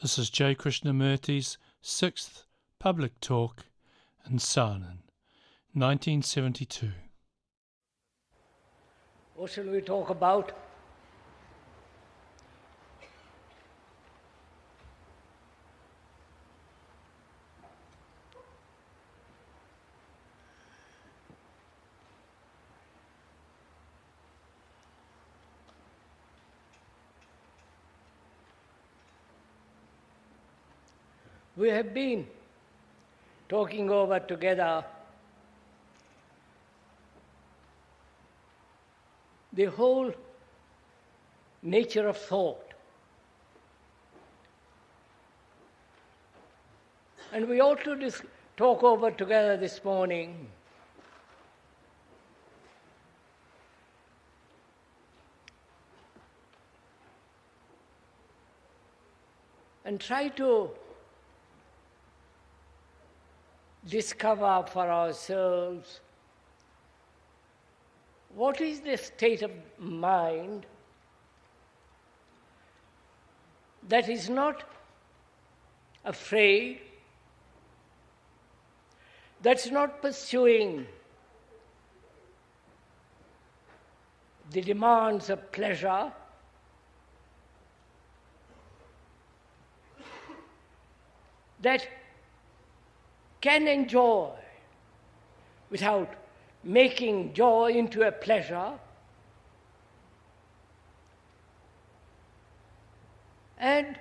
This is J. Krishnamurti's sixth public talk in Saanen, 1972. What shall we talk about? We have been talking over together the whole nature of thought. And we ought to talk over together this morning and try to discover for ourselves what is the state of mind that is not afraid, that's not pursuing the demands of pleasure, that can enjoy without making joy into a pleasure, and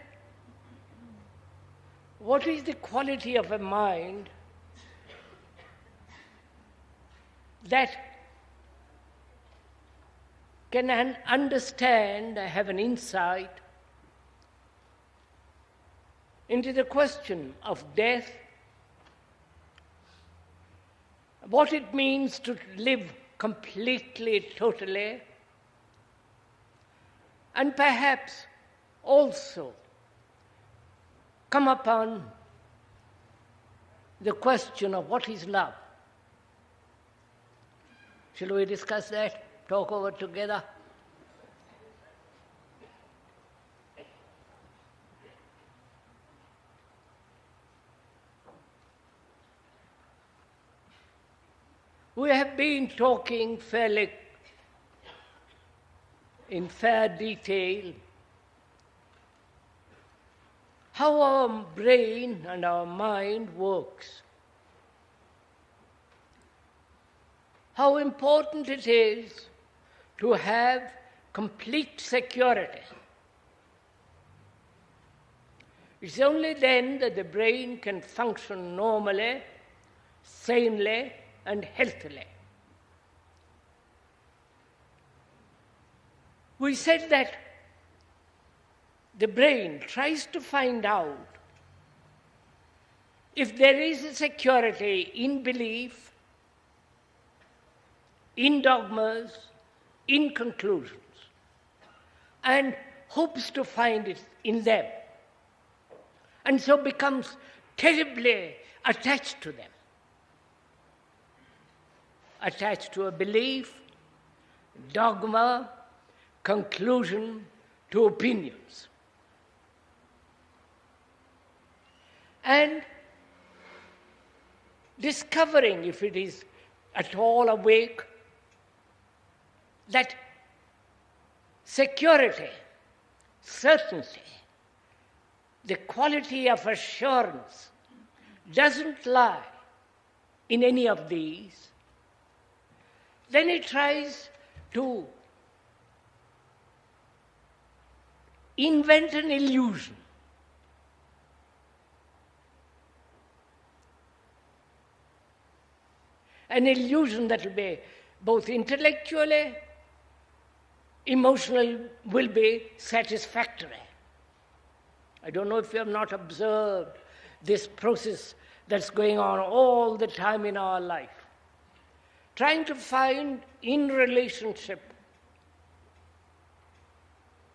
what is the quality of a mind that can understand, have an insight into the question of death, what it means to live completely, totally, and perhaps also come upon the question of what is love. Shall we discuss that, talk over together? We have been talking fairly in fair detail how our brain and our mind works, how important it is to have complete security. It's only then that the brain can function normally, sanely, and healthily. We said that the brain tries to find out if there is a security in belief, in dogmas, in conclusions, and hopes to find it in them, and so becomes terribly attached to them. Attached to a belief, dogma, conclusion, to opinions. And discovering, if it is at all awake, that security, certainty, the quality of assurance doesn't lie in any of these, then it tries to invent an illusion. An illusion that will be both intellectually, emotionally, will be satisfactory. I don't know if you have not observed this process that's going on all the time in our life. Trying to find in relationship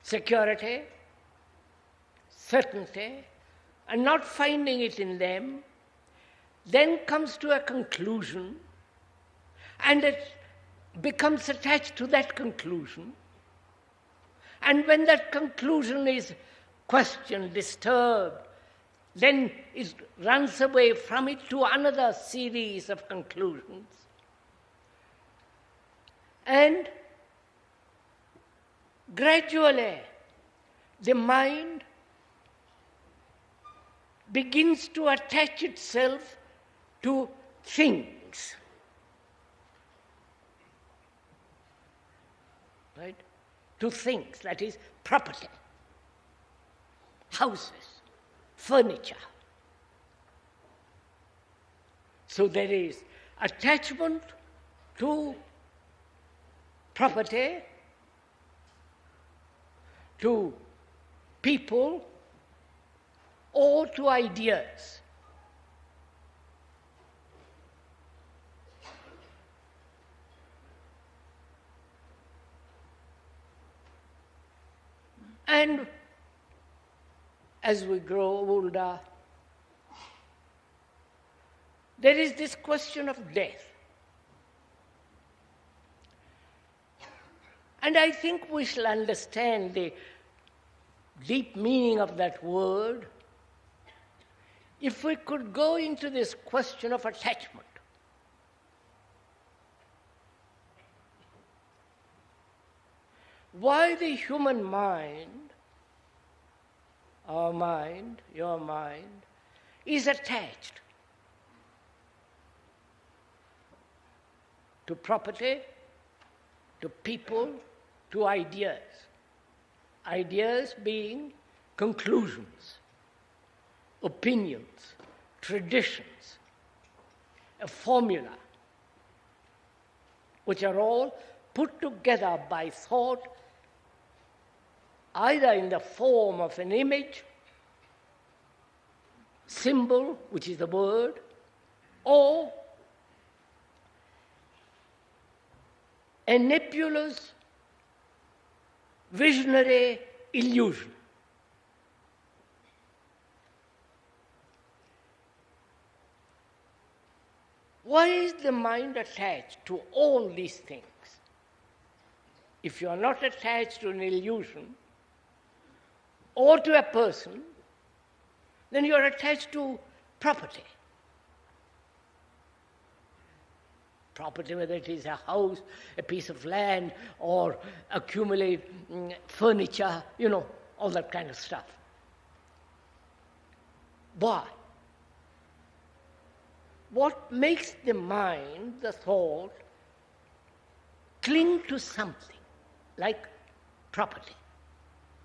security, certainty, and not finding it in them, then comes to a conclusion, and it becomes attached to that conclusion. And when that conclusion is questioned, disturbed, then it runs away from it to another series of conclusions. And gradually, the mind begins to attach itself to things. Right? To things, that is, property, houses, furniture. So there is attachment to property, to people, or to ideas. And as we grow older, there is this question of death. And I think we shall understand the deep meaning of that word if we could go into this question of attachment. Why the human mind, our mind, your mind, is attached to property, to people, to ideas. Ideas being conclusions, opinions, traditions, a formula, which are all put together by thought, either in the form of an image, symbol, which is the word, or a nebulous, visionary illusion. Why is the mind attached to all these things? If you are not attached to an illusion or to a person, then you are attached to property. Property, whether it is a house, a piece of land, or accumulate furniture, all that kind of stuff. Why? What makes the mind, the thought, cling to something like property,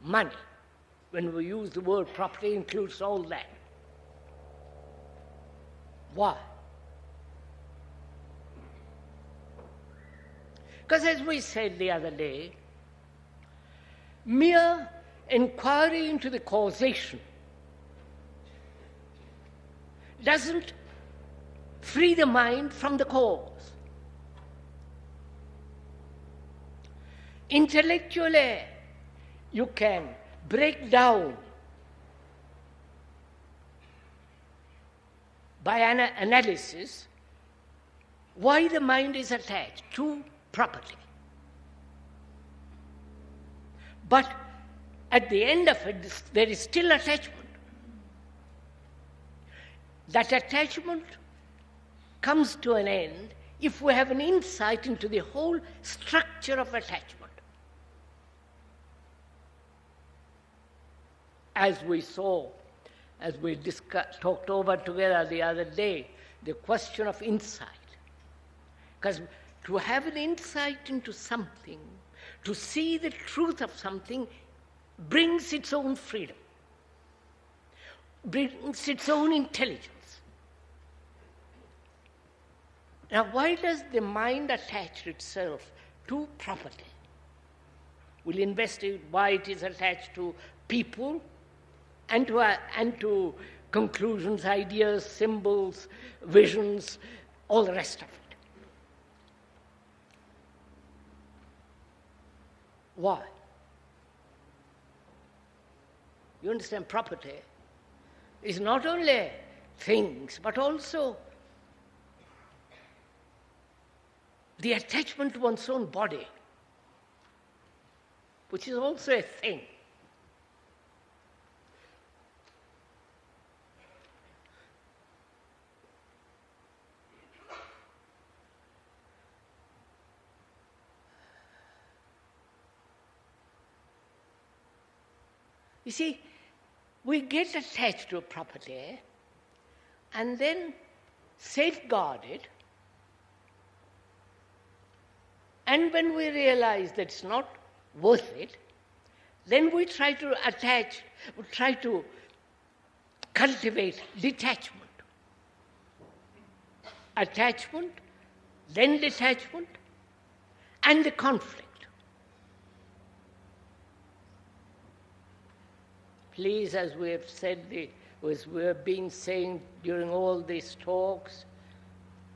money? When we use the word property, it includes all that. Why? Because as we said the other day, mere inquiry into the causation doesn't free the mind from the cause. Intellectually, you can break down by an analysis why the mind is attached to property. But at the end of it, there is still attachment. That attachment comes to an end if we have an insight into the whole structure of attachment. As we saw, as we talked over together the other day, the question of insight. Because to have an insight into something, to see the truth of something, brings its own freedom, brings its own intelligence. Now, why does the mind attach itself to property? We'll investigate why it is attached to people and to conclusions, ideas, symbols, visions, all the rest of it. Why? You understand, property is not only things, but also the attachment to one's own body, which is also a thing. You see, we get attached to a property and then safeguard it, and when we realize that it's not worth it, then we try to cultivate detachment. Attachment, then detachment, and the conflict. Please, as we have said, as we have been saying during all these talks,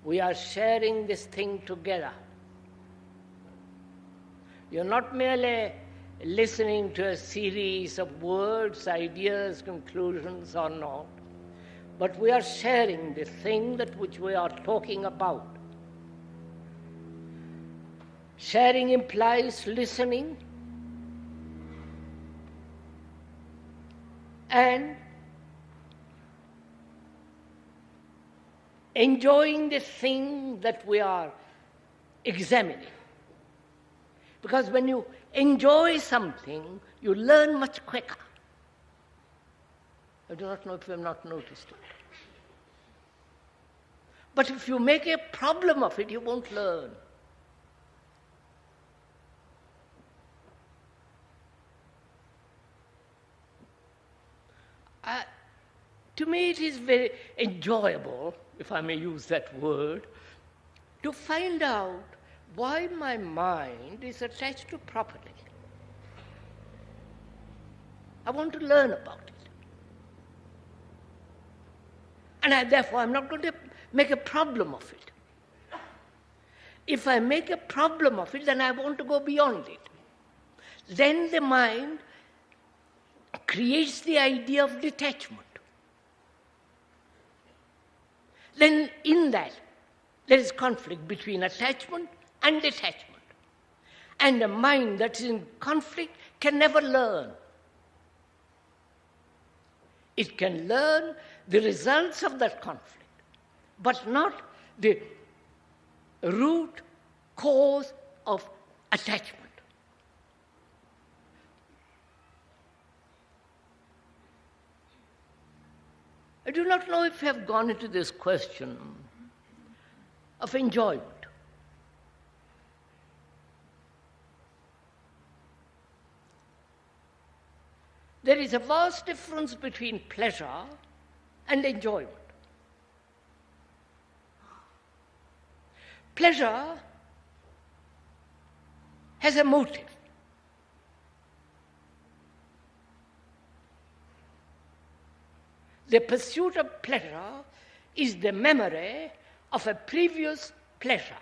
we are sharing this thing together. You're not merely listening to a series of words, ideas, conclusions or not, but we are sharing the thing that which we are talking about. Sharing implies listening and enjoying the thing that we are examining. Because when you enjoy something, you learn much quicker. I do not know if you have not noticed it. But if you make a problem of it, you won't learn. To me, it is very enjoyable, if I may use that word, to find out why my mind is attached to property. I want to learn about it. And therefore, I'm not going to make a problem of it. If I make a problem of it, then I want to go beyond it. Then the mind creates the idea of detachment. Then in that, there is conflict between attachment and detachment. And a mind that is in conflict can never learn. It can learn the results of that conflict, but not the root cause of attachment. I do not know if you have gone into this question of enjoyment. There is a vast difference between pleasure and enjoyment. Pleasure has a motive. The pursuit of pleasure is the memory of a previous pleasure.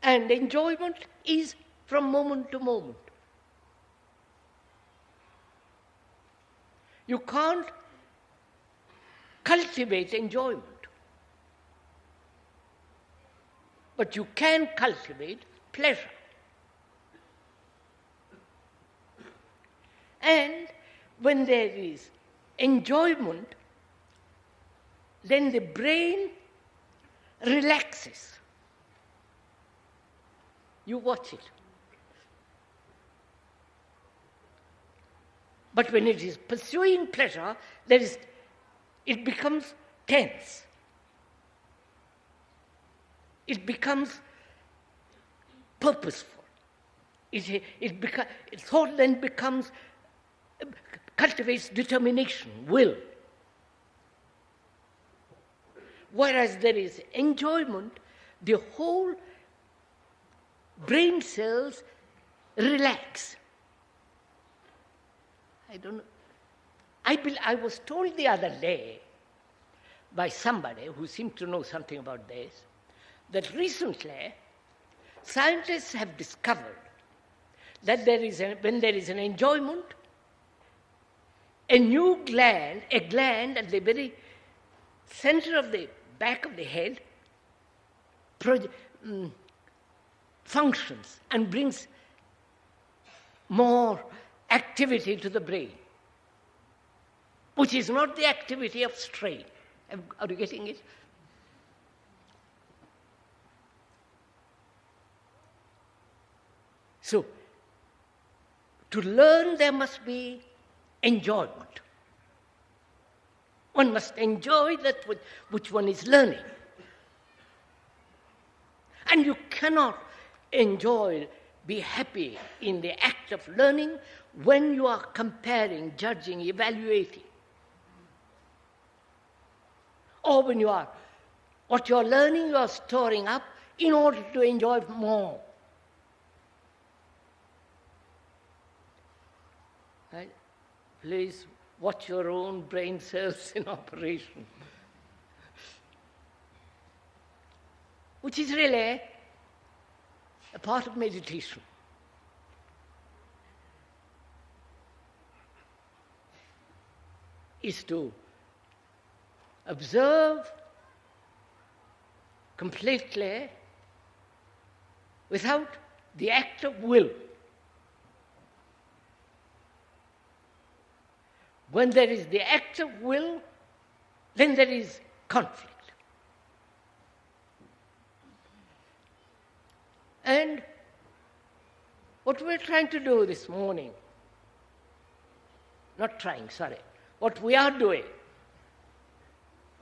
And enjoyment is from moment to moment. You can't cultivate enjoyment, but you can cultivate pleasure. And when there is enjoyment, then the brain relaxes. You watch it. But when it is pursuing pleasure, it becomes tense. It becomes purposeful. Thought then cultivates determination, will. Whereas there is enjoyment, the whole brain cells relax. I don't know. I was told the other day by somebody who seemed to know something about this, that recently scientists have discovered that when there is an enjoyment, a gland at the very center of the back of the head functions and brings more activity to the brain, which is not the activity of strain. Are you getting it? So, To learn, there must be enjoyment. One must enjoy that which one is learning. And you cannot enjoy, be happy in the act of learning when you are comparing, judging, evaluating. Or when what you are learning, you are storing up in order to enjoy more. Right? Please watch your own brain cells in operation. Which is really a part of meditation. Is to observe completely without the act of will. When there is the act of will, then there is conflict. And what we're trying to do this morning, what we are doing,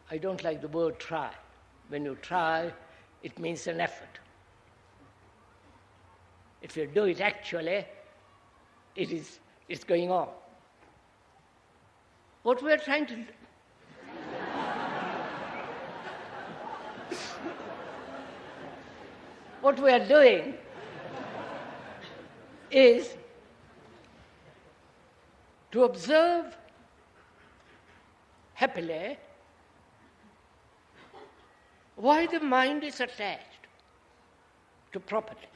I don't like the word try. When you try, it means an effort. If you do it actually, it's going on. What we're trying to do, what we are doing is to observe happily why the mind is attached to property.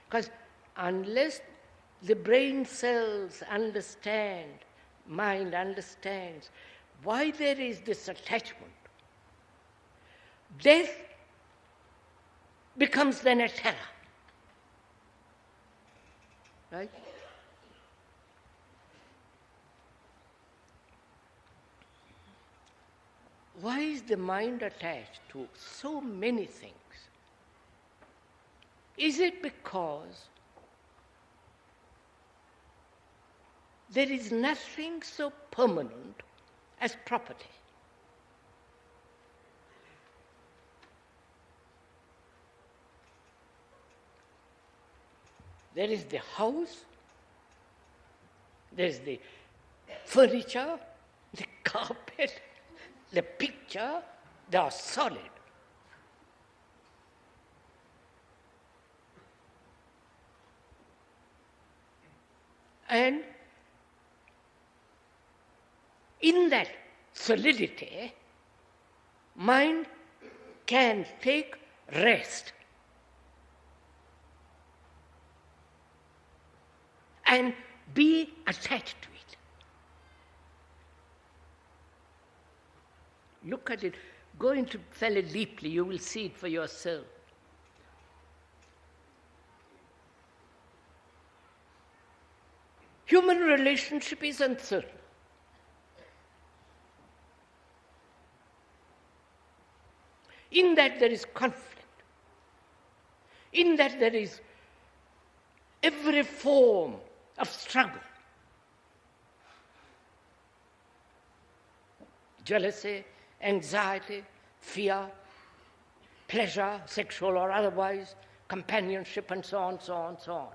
Because unless the brain cells understand, mind understands why there is this attachment, death becomes then a terror. Right? Why is the mind attached to so many things? Is it because there is nothing so permanent as property? There is the house, there is the furniture, the carpet, the picture, they are solid. And in that solidity, mind can take rest and be attached to it. Look at it, go into fairly deeply, you will see it for yourself. Human relationship is uncertain. In that there is conflict. In that there is every form of struggle. Jealousy, anxiety, fear, pleasure, sexual or otherwise, companionship, and so on, so on, so on.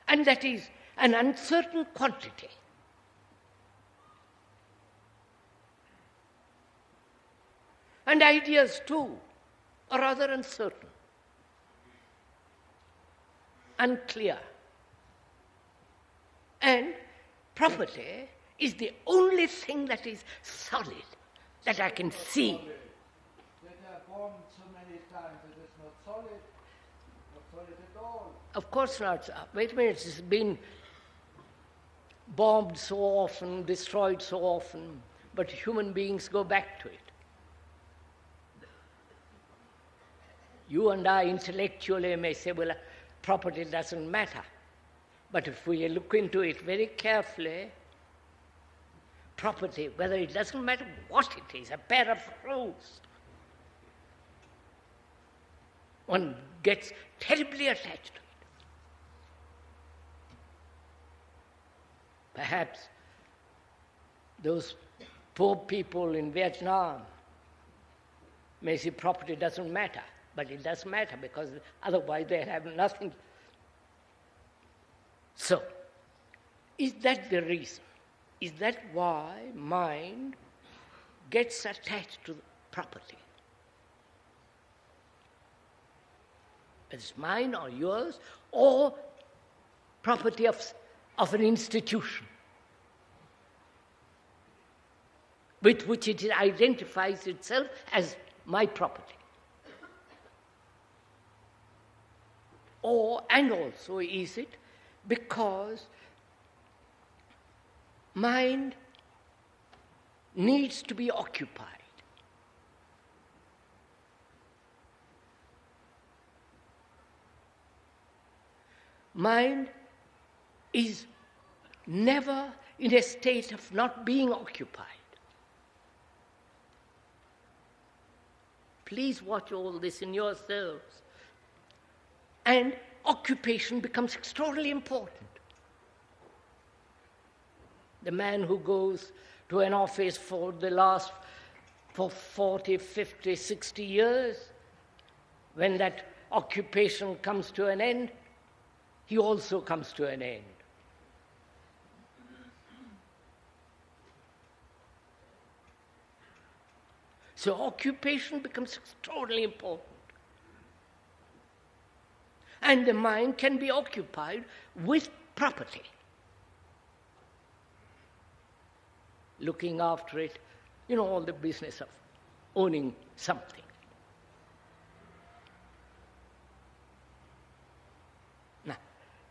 And that is an uncertain quantity. And ideas too are rather uncertain, unclear. And property is the only thing that is solid, that I can see. That are bombed so many times that it's not solid at all. Of course not. Wait a minute, it's been bombed so often, destroyed so often, but human beings go back to it. You and I intellectually may say, well, property doesn't matter. But if we look into it very carefully, property, whether it doesn't matter what it is, a pair of shoes, one gets terribly attached to it. Perhaps those poor people in Vietnam may say property doesn't matter, but it does matter because otherwise they have nothing. So, is that the reason? Is that why mind gets attached to property? It's mine or yours, or property of an institution with which it identifies itself as my property. And also is it because mind needs to be occupied. Mind is never in a state of not being occupied. Please watch all this in yourselves. And occupation becomes extraordinarily important. The man who goes to an office for 40, 50, 60 years, when that occupation comes to an end, he also comes to an end. So occupation becomes extraordinarily important. And the mind can be occupied with property. Looking after it, all the business of owning something. Now,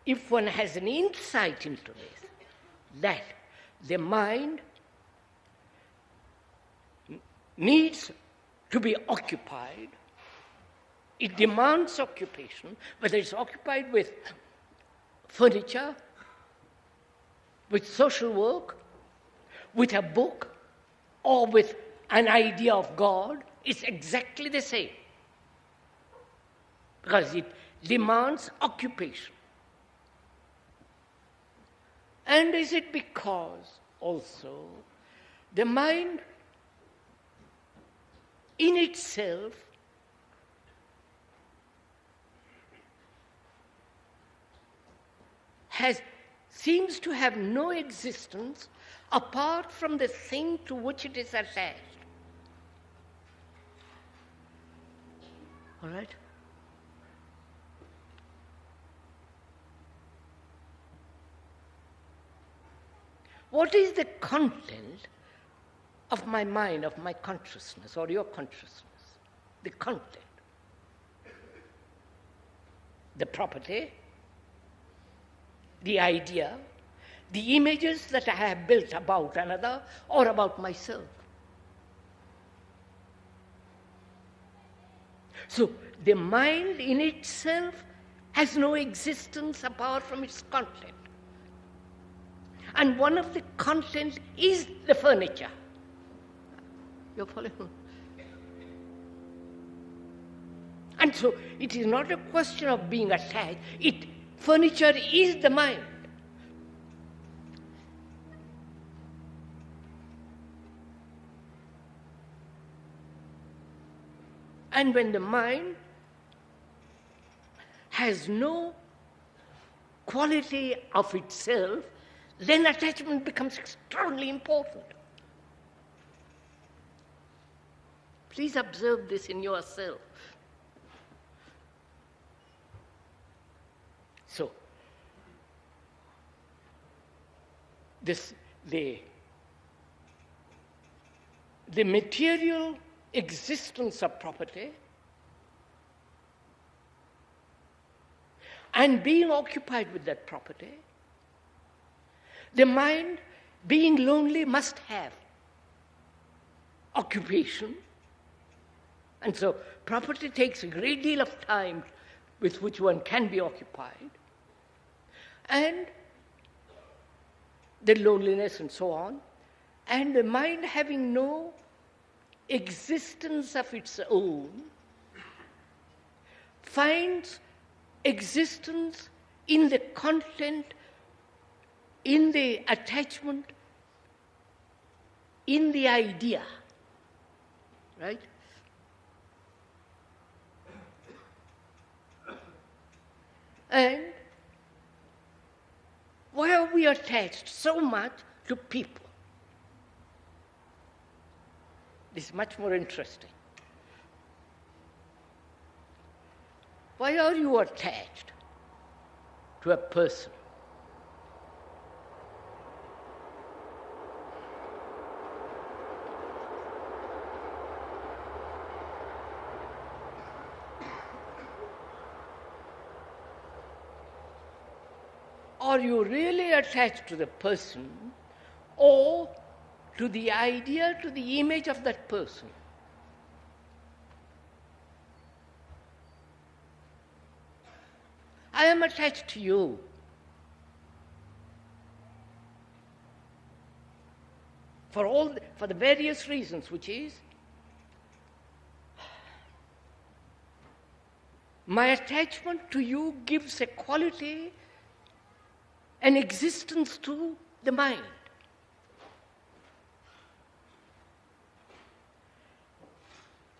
if one has an insight into this, that the mind needs to be occupied, it demands occupation, whether it's occupied with furniture, with social work, with a book, or with an idea of God, it's exactly the same. Because it demands occupation. And is it because also the mind in itself seems to have no existence apart from the thing to which it is attached. All right? What is the content of my mind, of my consciousness, or your consciousness? The content. The property, the idea, the images that I have built about another or about myself. So the mind in itself has no existence apart from its content. And one of the contents is the furniture. You're following? And so it is not a question of being attached. Furniture is the mind. And when the mind has no quality of itself, then attachment becomes extraordinarily important. Please observe this in yourself. So, the material existence of property and being occupied with that property, the mind, being lonely, must have occupation. And so property takes a great deal of time with which one can be occupied. And the loneliness and so on. And the mind having no existence of its own finds existence in the content, in the attachment, in the idea, right? And why are we attached so much to people? This is much more interesting. Why are you attached to a person? Are you really attached to the person or to the idea, to the image of that person? I am attached to you. For the various reasons, which is my attachment to you gives a quality, an existence to the mind.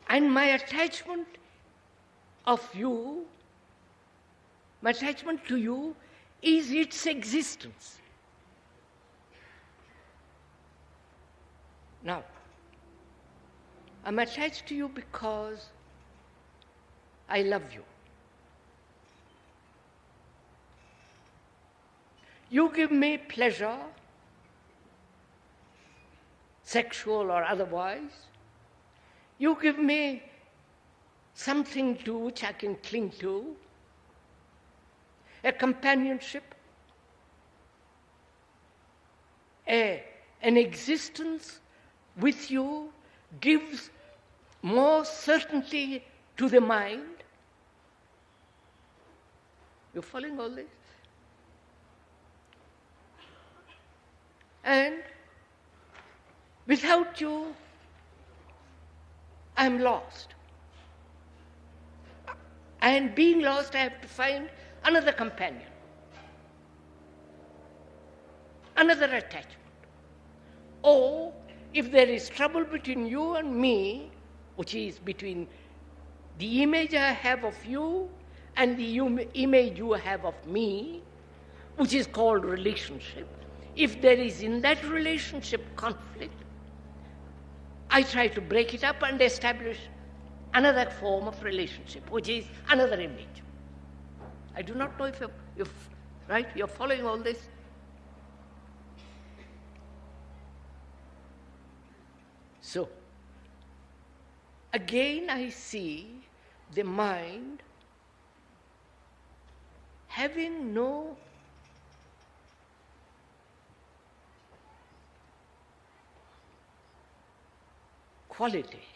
And my attachment to you is its existence. Now, I'm attached to you because I love you. You give me pleasure, sexual or otherwise. You give me something to which I can cling to, a companionship, an existence with you gives more certainty to the mind. You following all this? And without you, I'm lost. And being lost, I have to find another companion, another attachment. Or if there is trouble between you and me, which is between the image I have of you and the image you have of me, which is called relationship, if there is in that relationship conflict, I try to break it up and establish another form of relationship, which is another image. I do not know if you're following all this. So, again I see the mind having no quality,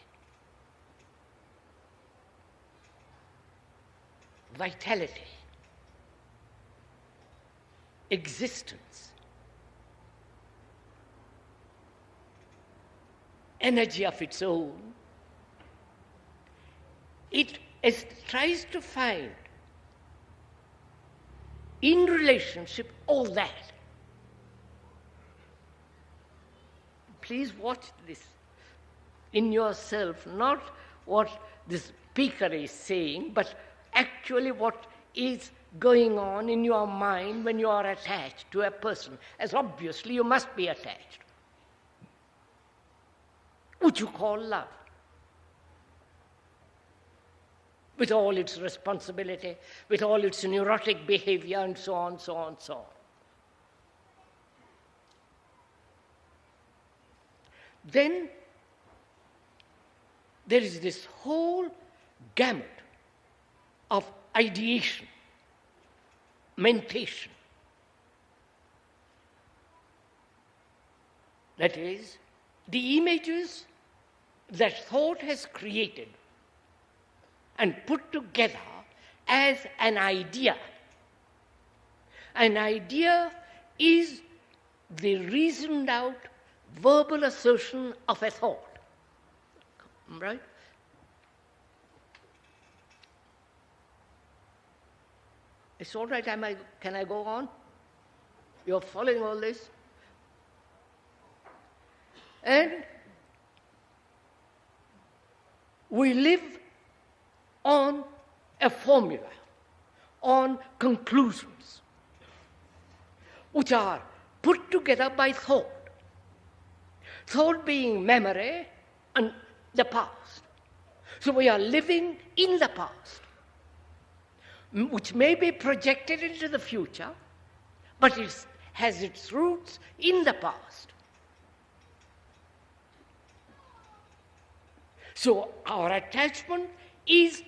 vitality, existence, energy of its own. It tries to find in relationship all that. Please watch this in yourself, not what the speaker is saying, but actually what is going on in your mind when you are attached to a person, as obviously you must be attached, which you call love, with all its responsibility, with all its neurotic behavior, and so on, so on, so on. Then there is this whole gamut of ideation, mentation. That is, the images that thought has created and put together as an idea. An idea is the reasoned out verbal assertion of a thought. Right? It's all right, can I go on? You're following all this? And we live on a formula, on conclusions, which are put together by thought. Thought being memory and the past. So we are living in the past, which may be projected into the future, but it has its roots in the past. So our attachment is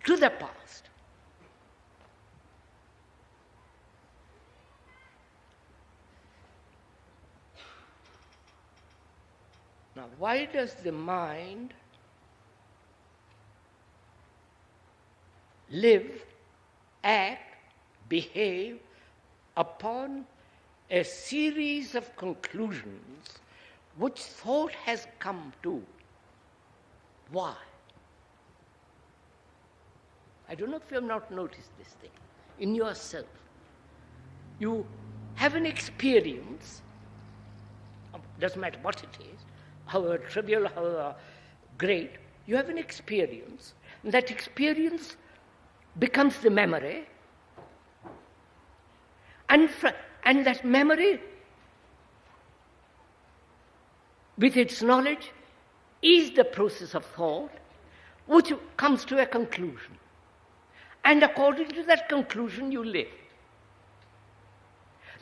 to the past. Now, why does the mind live, act, behave upon a series of conclusions which thought has come to? Why? I don't know if you have not noticed this thing in yourself. You have an experience, doesn't matter what it is, however trivial, however great, you have an experience, and that experience becomes the memory, and that memory, with its knowledge, is the process of thought, which comes to a conclusion. And according to that conclusion, you live.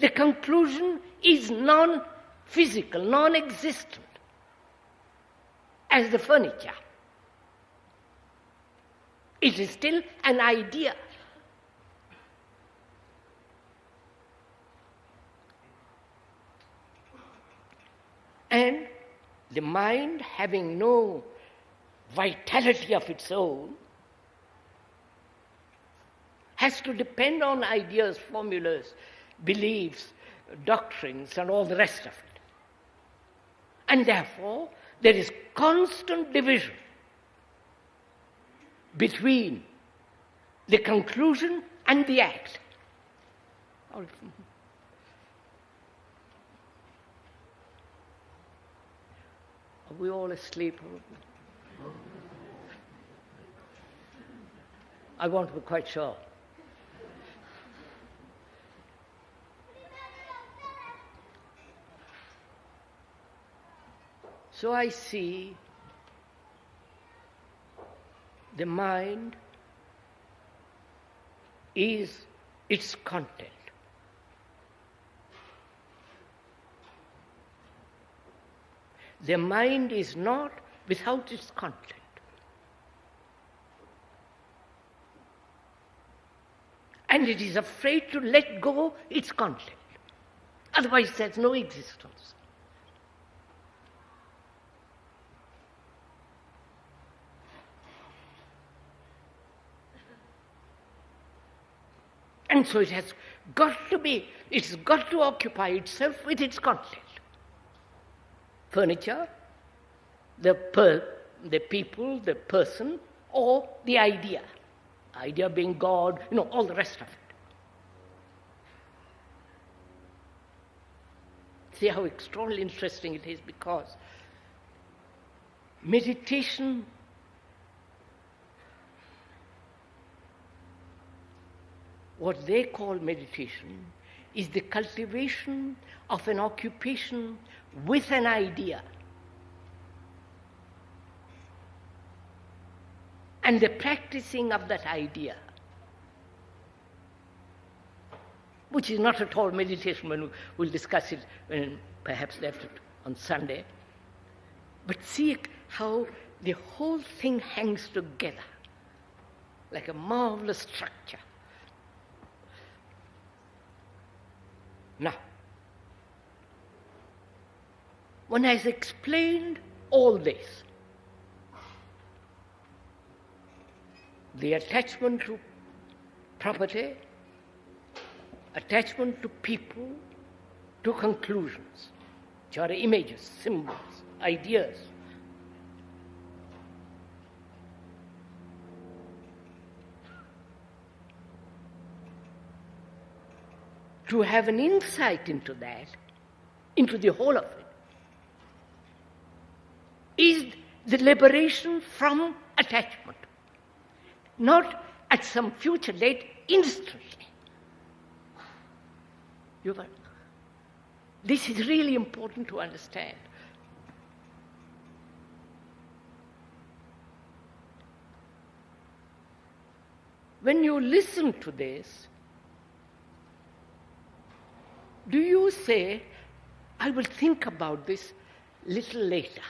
The conclusion is non-physical, non-existent, as the furniture. It is still an idea. And the mind, having no vitality of its own, has to depend on ideas, formulas, beliefs, doctrines, and all the rest of it. And therefore, there is constant division between the conclusion and the act. Are we all asleep? I want to be quite sure. So I see the mind is its content. The mind is not without its content. And it is afraid to let go its content. Otherwise there's no existence. And so it has got to be, it's got to occupy itself with its content. Furniture, the people, the person, or the idea. Idea being God, all the rest of it. See how extraordinarily interesting it is, because meditation what they call meditation is the cultivation of an occupation with an idea and the practicing of that idea, which is not at all meditation. When we'll discuss it when perhaps left on Sunday. But see how the whole thing hangs together like a marvelous structure. Now, one has explained all this. The attachment to property, attachment to people, to conclusions, which are images, symbols, ideas. to have an insight into that, into the whole of it, is the liberation from attachment. Not at some future date, instantly. This is really important to understand. When you listen to this, do you say, I will think about this little later?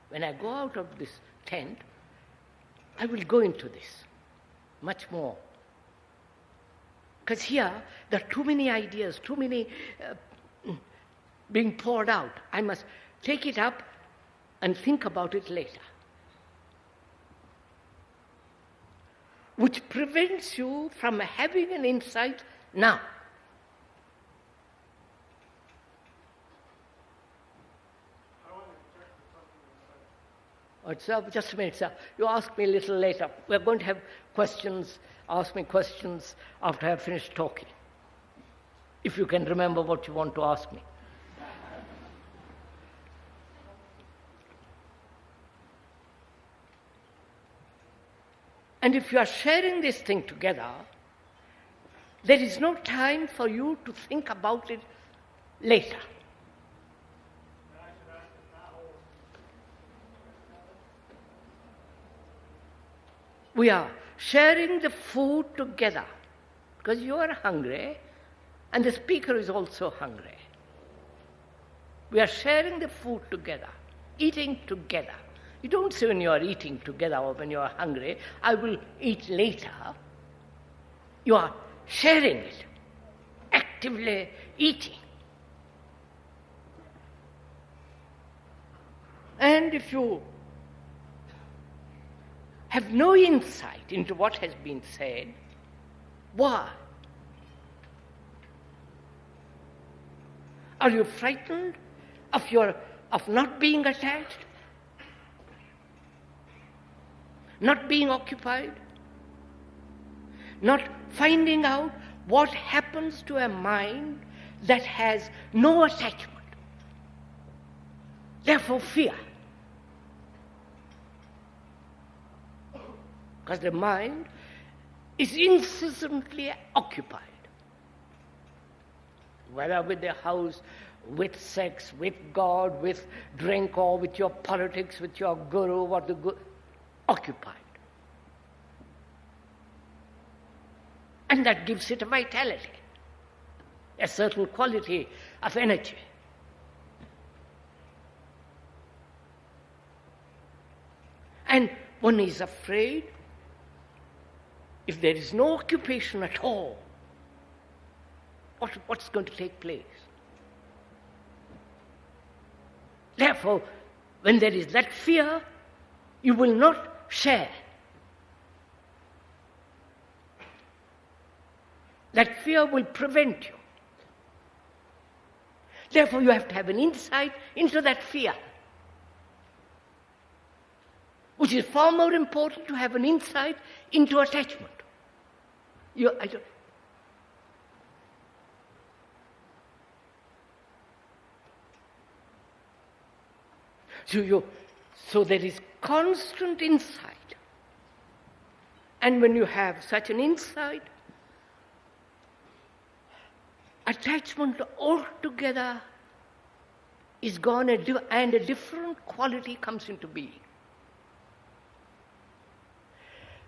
When I go out of this tent, I will go into this much more. Because here, there are too many ideas, too many being poured out. I must take it up and think about it later. Which prevents you from having an insight now. Sir, just a minute, sir. You ask me a little later. We're going to have questions. Ask me questions after I've finished talking. If you can remember what you want to ask me. And if you are sharing this thing together, there is no time for you to think about it later. We are sharing the food together because you are hungry and the speaker is also hungry. We are sharing the food together, eating together. You don't say when you are eating together or when you are hungry, I will eat later. You are sharing it, actively eating. And if you have no insight into what has been said, why? Are you frightened of not being attached? Not being occupied? Not finding out what happens to a mind that has no attachment? Therefore, fear. Because the mind is incessantly occupied. Whether with the house, with sex, with God, with drink, or with your politics, with your guru, what the guru, occupied. And that gives it a vitality, a certain quality of energy. And one is afraid if there is no occupation at all, what's going to take place? Therefore, when there is that fear, you will not share. That fear will prevent you. Therefore, you have to have an insight into that fear, which is far more important to have an insight into attachment. So there is constant insight. And when you have such an insight, attachment altogether is gone and a different quality comes into being.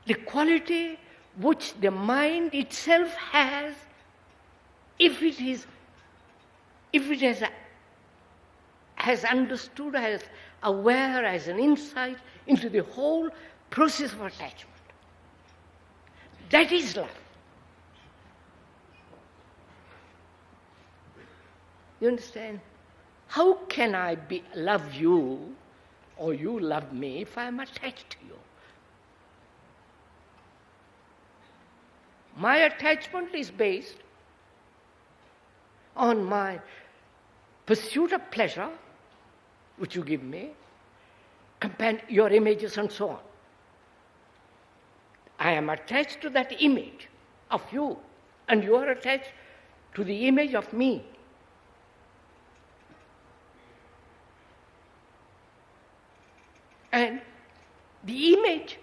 The quality which the mind itself has, if it has understood, has aware, as an insight into the whole process of attachment. That is love. You understand? How can I love you or you love me if I am attached to you? My attachment is based on my pursuit of pleasure, which you give me, your images and so on. I am attached to that image of you, and you are attached to the image of me. And the image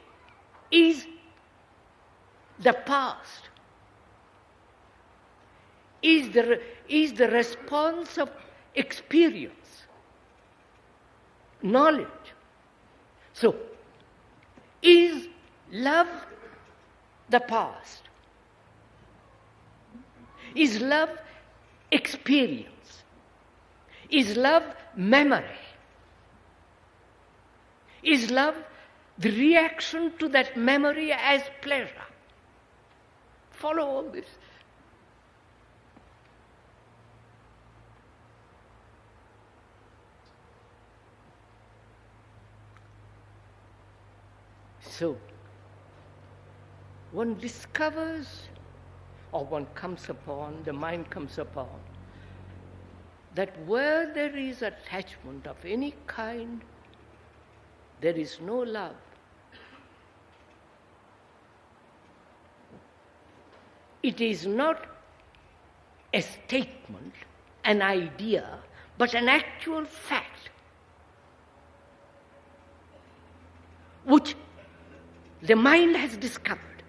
is the past, is the response of experience, knowledge. So, is love the past? Is love experience? Is love memory? Is love the reaction to that memory as pleasure? Follow all this. So, one discovers, or one comes upon, the mind comes upon, that where there is attachment of any kind, there is no love. It is not a statement, an idea, but an actual fact, which the mind has discovered,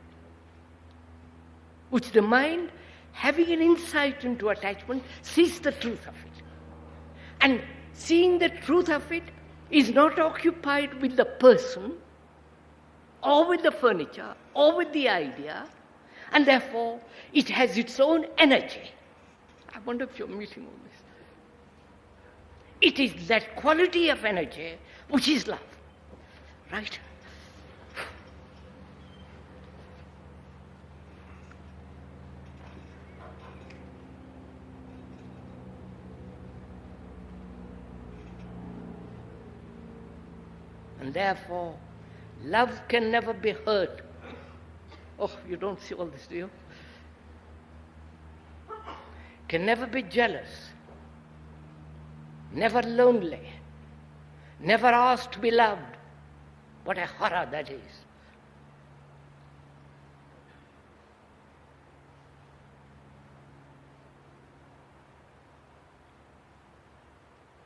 which the mind, having an insight into attachment, sees the truth of it. And seeing the truth of it is not occupied with the person, or with the furniture, or with the idea, and therefore it has its own energy. I wonder if you're meeting all this. It is that quality of energy which is love, right? And therefore, love can never be hurt. Oh, you don't see all this, do you? Can never be jealous, never lonely, never asked to be loved. What a horror that is.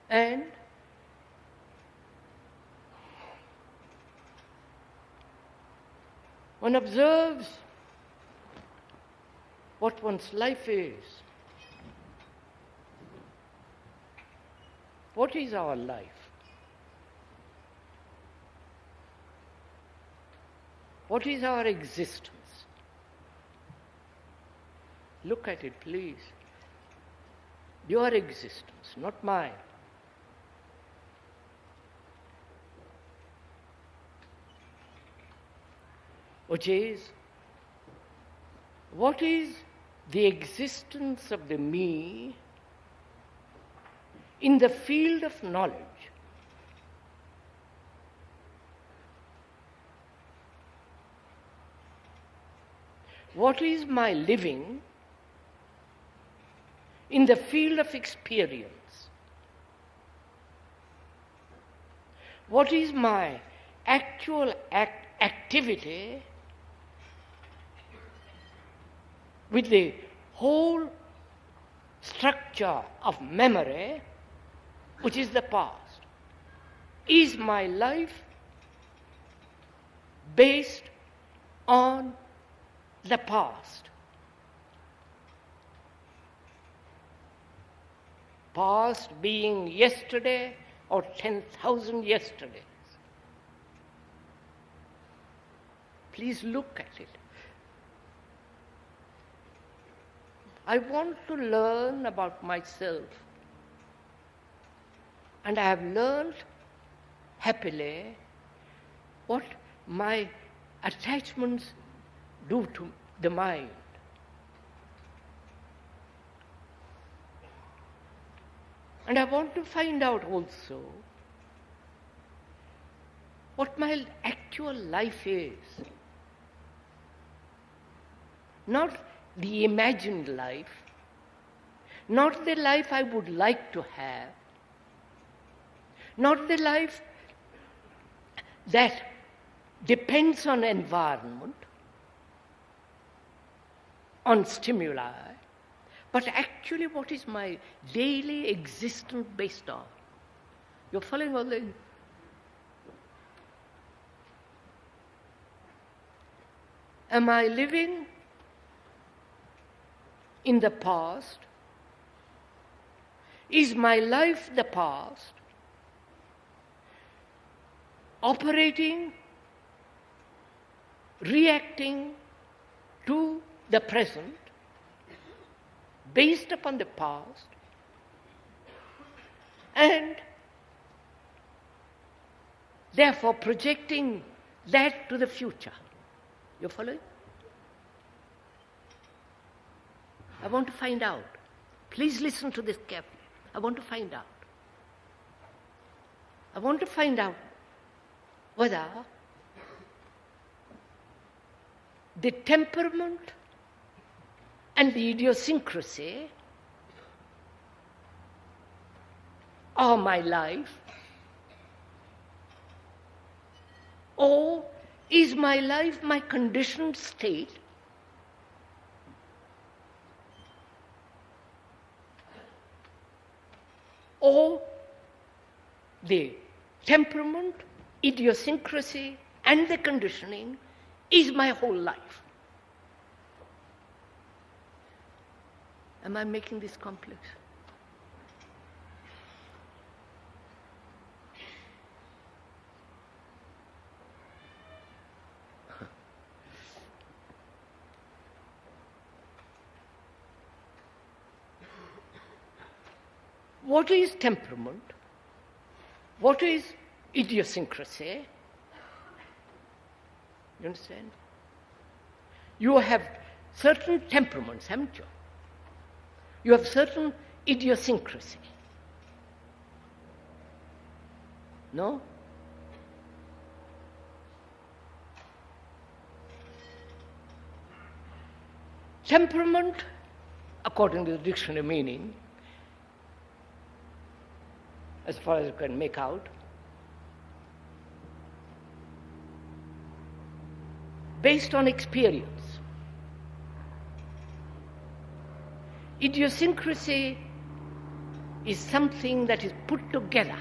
And one observes what one's life is. What is our life? What is our existence? Look at it, please. Your existence, not mine. Which is, what is the existence of the me in the field of knowledge? What is my living in the field of experience? What is my actual activity with the whole structure of memory, which is the past? Is my life based on the past? Past being yesterday or 10,000 yesterdays. Please look at it. I want to learn about myself. And I have learned happily what my attachments do to the mind. And I want to find out also what my actual life is. Not the imagined life, not the life I would like to have, not the life that depends on environment, on stimuli, but actually what is my daily existence based on? You're following all the... Am I living in the past? Is my life the past? Operating, reacting to the present, based upon the past, and therefore projecting that to the future. You following? I want to find out. Please listen to this carefully. I want to find out. I want to find out whether the temperament and the idiosyncrasy are my life, or is my life my conditioned state? Or the temperament, idiosyncrasy, and the conditioning is my whole life? Am I making this complex? What is temperament? What is idiosyncrasy? You understand? You have certain temperaments, haven't you? You have certain idiosyncrasy. No? Temperament, according to the dictionary meaning, as far as you can make out, based on experience. Idiosyncrasy is something that is put together.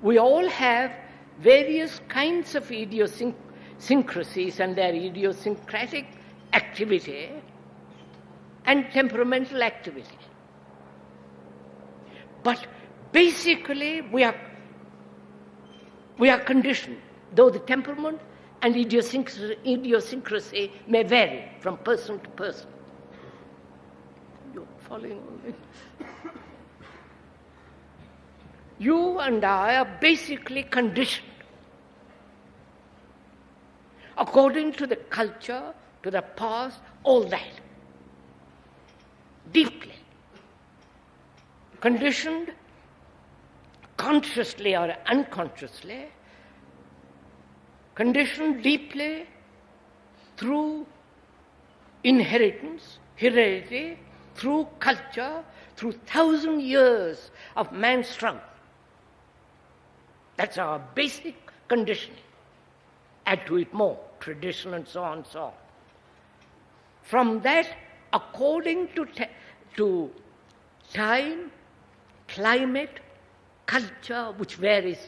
We all have various kinds of idiosyncrasies and their idiosyncratic activity and temperamental activity. But basically we are conditioned, though the temperament and idiosyncrasy may vary from person to person. You're following all this? You and I are basically conditioned according to the culture, to the past, all that. Deeply. Conditioned, consciously or unconsciously, conditioned deeply through inheritance, heredity, through culture, through 1,000 years of man's struggle. That's our basic conditioning. Add to it more, tradition and so on and so on. From that, according to time, climate, culture, which varies,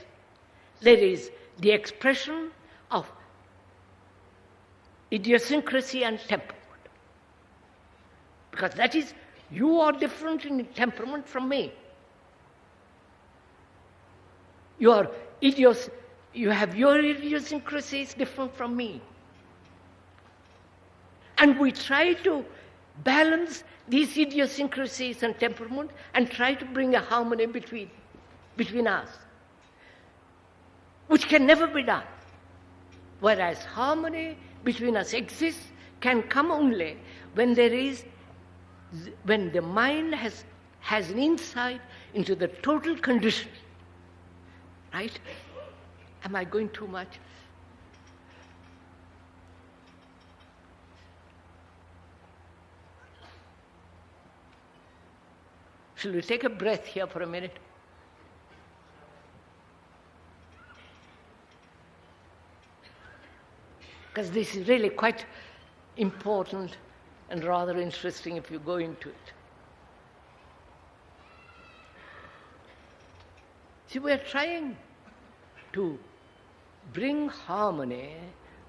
there is the expression of idiosyncrasy and temperament. Because that is, you are different in temperament from me. You have your idiosyncrasies different from me. And we try to balance these idiosyncrasies and temperament and try to bring a harmony between us, which can never be done. Whereas harmony between us exists, can come only when when the mind has an insight into the total condition. Right? Am I going too much? Shall we take a breath here for a minute? because this is really quite important and rather interesting if you go into it. See, we are trying to bring harmony,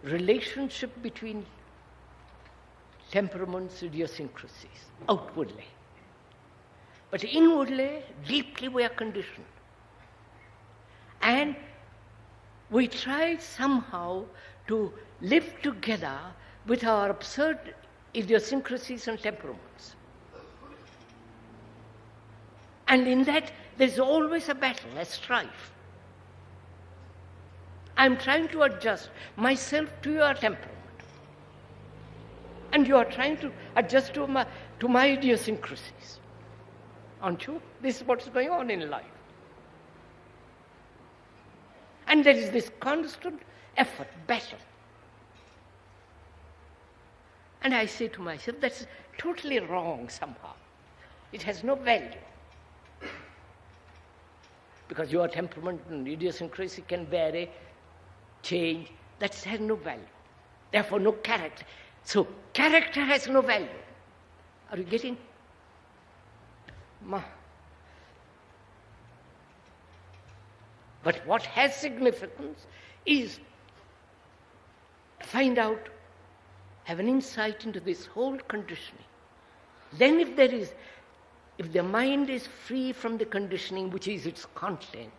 relationship between temperaments, idiosyncrasies, outwardly. But inwardly, deeply we are conditioned. And we try somehow to live together with our absurd idiosyncrasies and temperaments. And in that, there's always a battle, a strife. I'm trying to adjust myself to your temperament. And you are trying to adjust to my idiosyncrasies. Aren't you? This is what's going on in life. And there is this constant effort, battle. And I say to myself, that's totally wrong somehow. It has no value. Because your temperament and idiosyncrasy can vary, change. That has no value. Therefore, no character. So, character has no value. Are you getting? But what has significance is to find out, have an insight into this whole conditioning. Then if the mind is free from the conditioning, which is its content,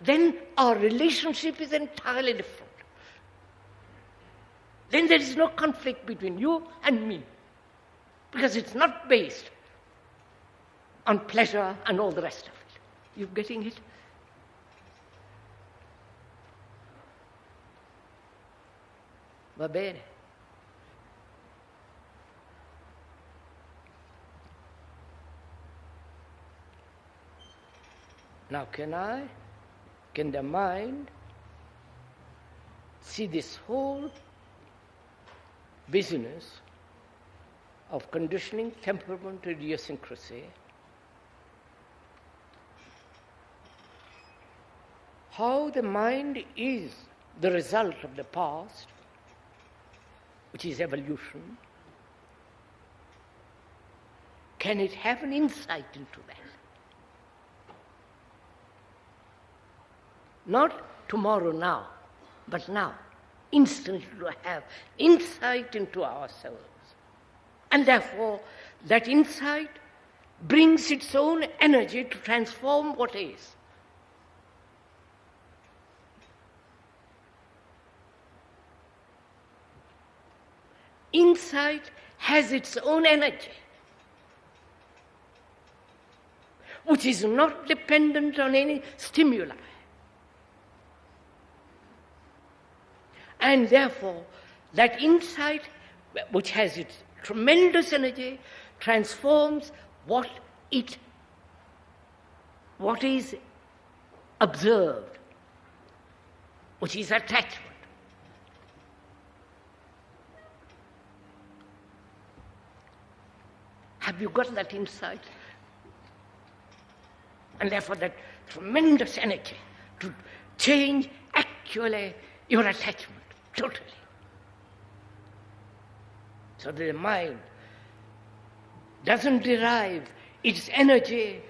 then our relationship is entirely different. Then there is no conflict between you and me, because it's not based on pleasure and all the rest of it. You getting it? Va bene. Now can the mind see this whole business of conditioning, temperament, idiosyncrasy, how the mind is the result of the past, which is evolution? Can it have an insight into that? Not tomorrow now, but now, instantly to have insight into ourselves. And therefore, that insight brings its own energy to transform what is. Insight has its own energy, which is not dependent on any stimuli. And therefore, that insight, which has its tremendous energy, transforms what is observed, which is attachment. Have you got that insight? And therefore that tremendous energy to change actually your attachment totally. So the mind doesn't derive its energy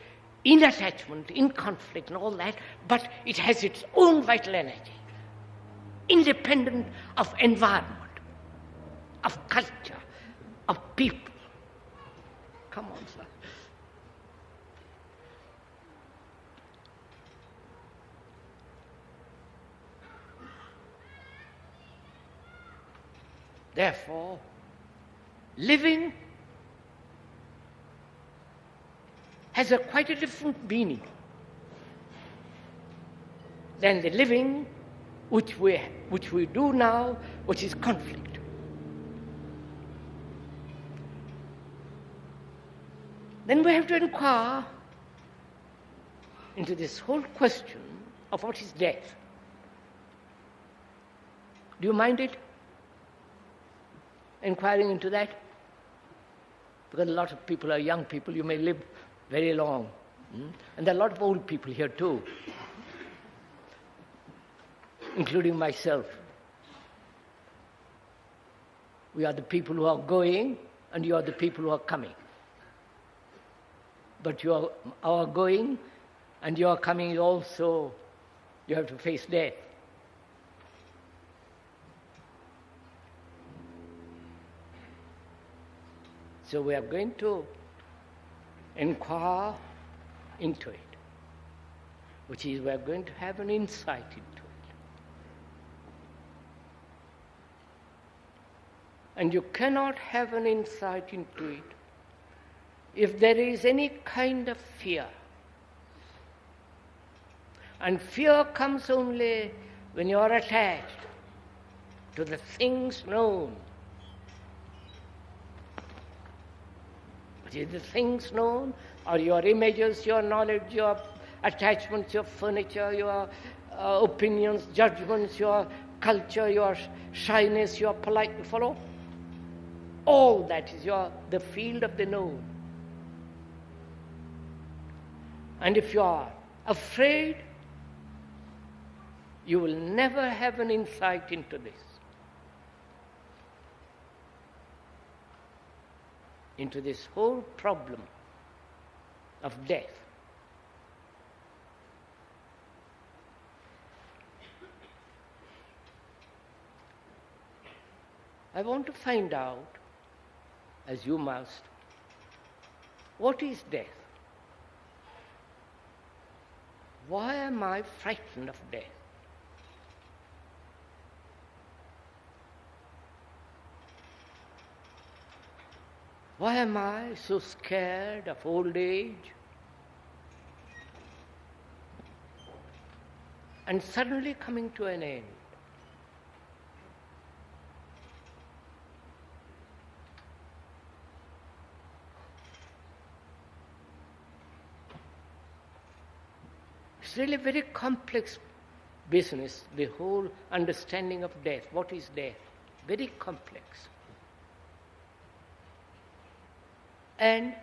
in attachment, in conflict and all that, but it has its own vital energy, independent of environment, of culture, of people. Come on, sir. Therefore, living has quite a different meaning than the living which we do now, which is conflict. Then we have to inquire into this whole question of what is death. Do you mind it? Inquiring into that? Because a lot of people are young people, you may live very long. And there are a lot of old people here too, including myself. We are the people who are going, and you are the people who are coming. But our going and your coming is also, you have to face death. So we are going to inquire into it, which is we are going to have an insight into it. And you cannot have an insight into it if there is any kind of fear. And fear comes only when you are attached to the things known. But is the things known, or your images, your knowledge, your attachments, your furniture, your opinions, judgments, your culture, your shyness, your polite follow? All that is the field of the known. And if you are afraid, you will never have an insight into this. Into this whole problem of death. I want to find out, as you must, what is death? Why am I frightened of death? Why am I so scared of old age? And suddenly coming to an end. It's really a very complex business, the whole understanding of death. What is death? Very complex. And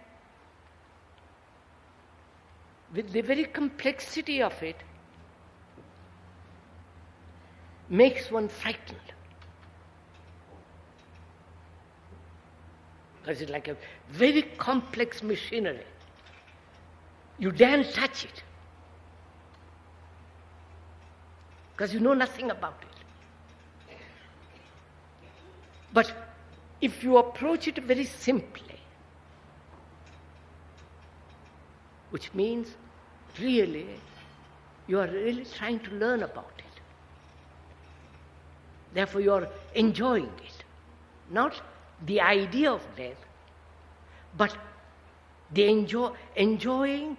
with the very complexity of it, makes one frightened. Because it's like a very complex machinery. You daren't touch it. Because you know nothing about it. But if you approach it very simply, which means really, you are really trying to learn about it. Therefore you are enjoying it. Not the idea of death, but the enjoying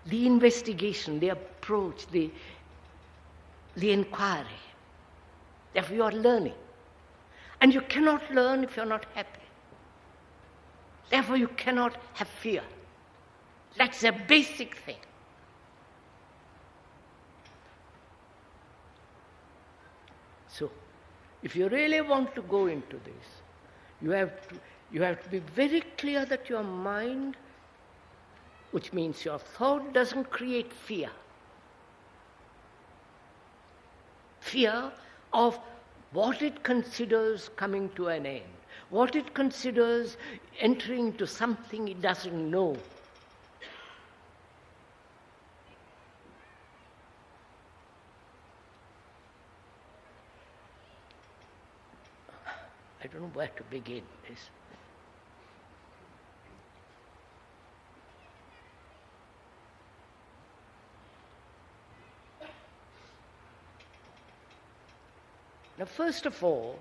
the investigation, the approach, the inquiry. Therefore you are learning. And you cannot learn if you are not happy. Therefore you cannot have fear. That's a basic thing. So, if you really want to go into this, you have to be very clear that your mind, which means your thought, doesn't create fear. Fear of what it considers coming to an end, what it considers entering into something it doesn't know. I don't know where to begin this. Now, first of all,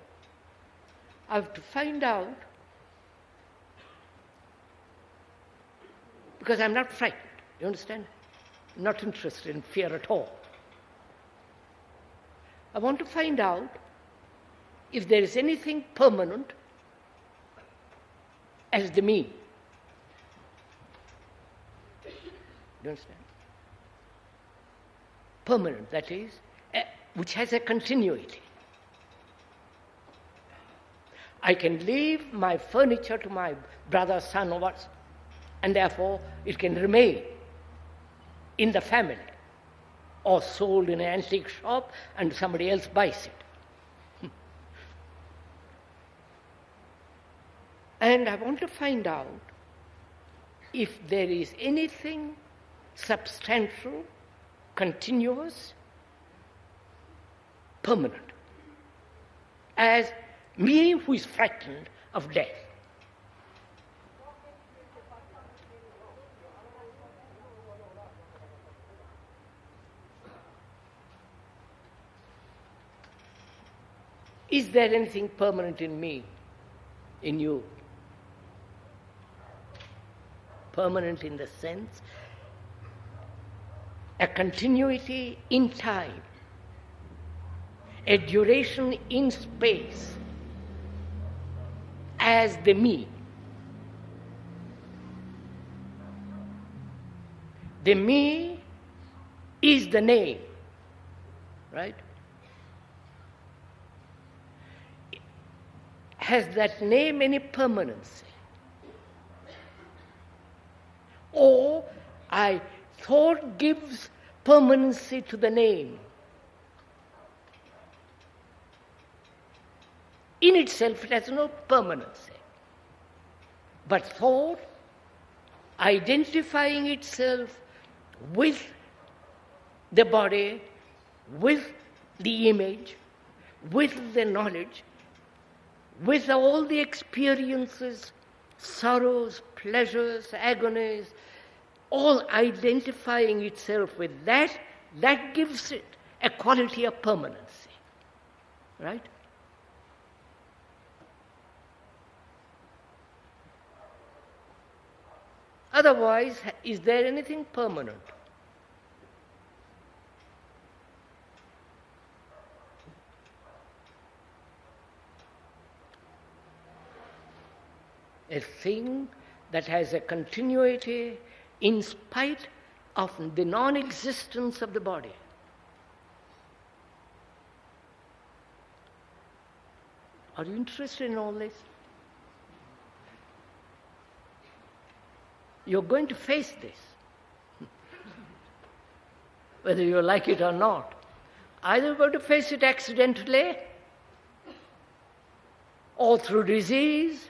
I have to find out, because I'm not frightened, you understand? I'm not interested in fear at all. I want to find out if there is anything permanent as the me. Do you understand? Permanent, that is, which has a continuity. I can leave my furniture to my brother, son, or what, and therefore it can remain in the family, or sold in an antique shop and somebody else buys it. And I want to find out if there is anything substantial, continuous, permanent, as me who is frightened of death. Is there anything permanent in me, in you? Permanent in the sense, a continuity in time, a duration in space, as the me. The me is the name, right? Has that name any permanency? Or thought gives permanency to the name. In itself it has no permanency. But thought, identifying itself with the body, with the image, with the knowledge, with all the experiences, sorrows, pleasures, agonies, all identifying itself with that, that gives it a quality of permanency. Right? Otherwise, is there anything permanent? A thing that has a continuity in spite of the non-existence of the body. Are you interested in all this? You're going to face this, whether you like it or not. Either you're going to face it accidentally, or through disease,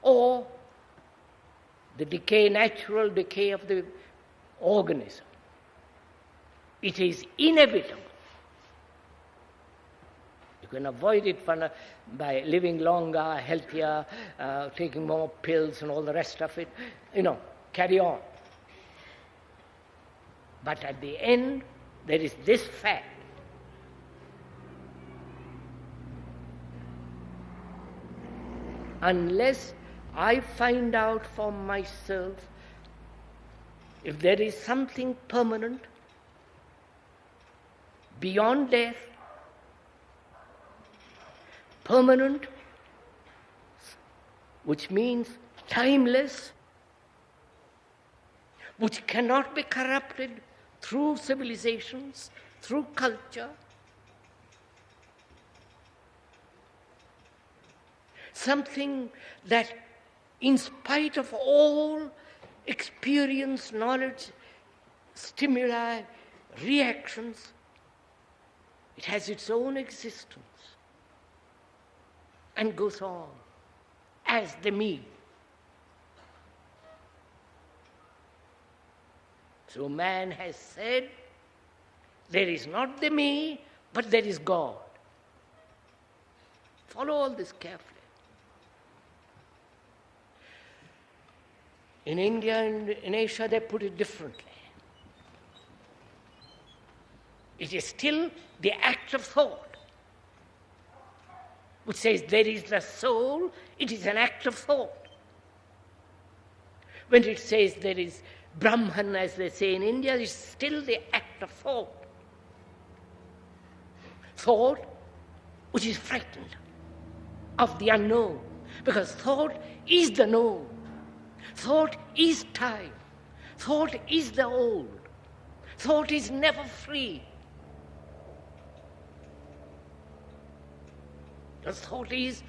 or the decay, natural decay of the organism. It is inevitable. You can avoid it by living longer, healthier, taking more pills and all the rest of it. Carry on. But at the end, there is this fact. Unless I find out for myself if there is something permanent beyond death, permanent, which means timeless, which cannot be corrupted through civilizations, through culture, something that in spite of all experience, knowledge, stimuli, reactions, it has its own existence and goes on as the me. So man has said, there is not the me, but there is God. Follow all this carefully. In India and in Asia, they put it differently. It is still the act of thought, which says there is the soul, it is an act of thought. When it says there is Brahman, as they say in India, it's still the act of thought. Thought which is frightened of the unknown, because thought is the known. Thought is time. Thought is the old. Thought is never free. Because thought is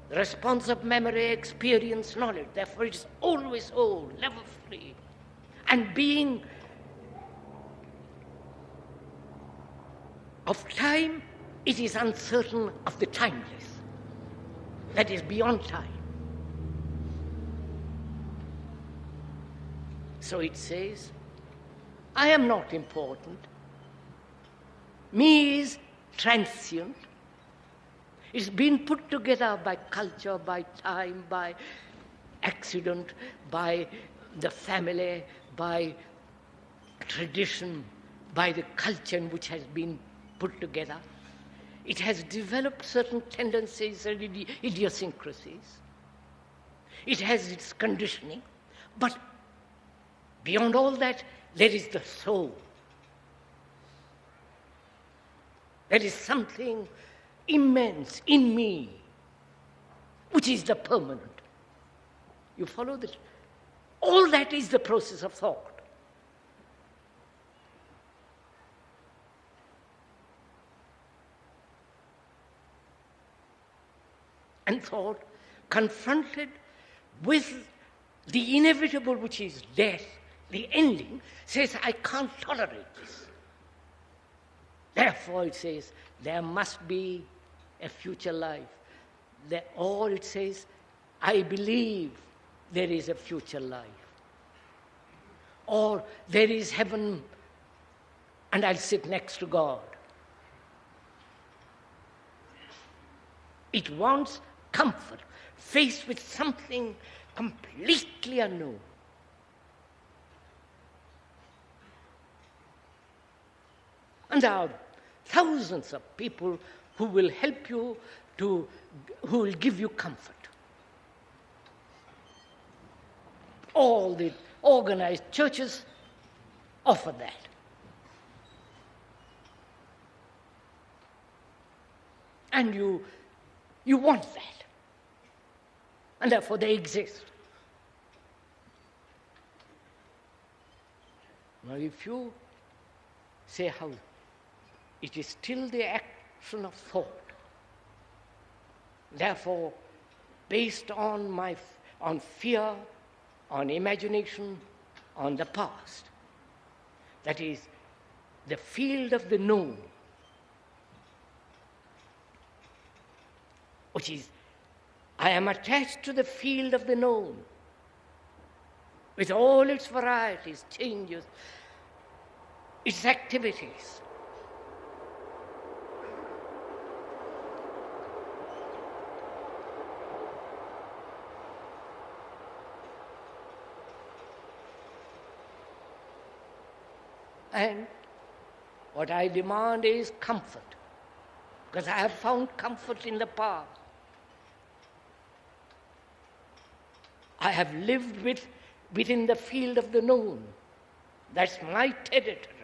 the response of memory, experience, knowledge. Therefore it is always old, never free. And being of time, it is uncertain of the timeless. That is beyond time. So it says, I am not important. Me is transient. It's been put together by culture, by time, by accident, by the family, by tradition, by the culture in which has been put together. It has developed certain tendencies and idiosyncrasies. It has its conditioning. But beyond all that, there is the soul. There is something immense in me, which is the permanent. You follow this? All that is the process of thought. And thought, confronted with the inevitable, which is death, the ending, says, I can't tolerate this. Therefore, it says, there must be a future life. Or it says, I believe there is a future life. Or there is heaven and I'll sit next to God. It wants comfort, faced with something completely unknown. And there are thousands of people who will help you who will give you comfort. All the organized churches offer that. And you want that. And therefore they exist. Now if you say how, it is still the action of thought. Therefore, based on fear, on imagination, on the past. That is, the field of the known, which is, I am attached to the field of the known, with all its varieties, changes, its activities. And what I demand is comfort, because I have found comfort in the past. I have lived within the field of the known. That's my territory.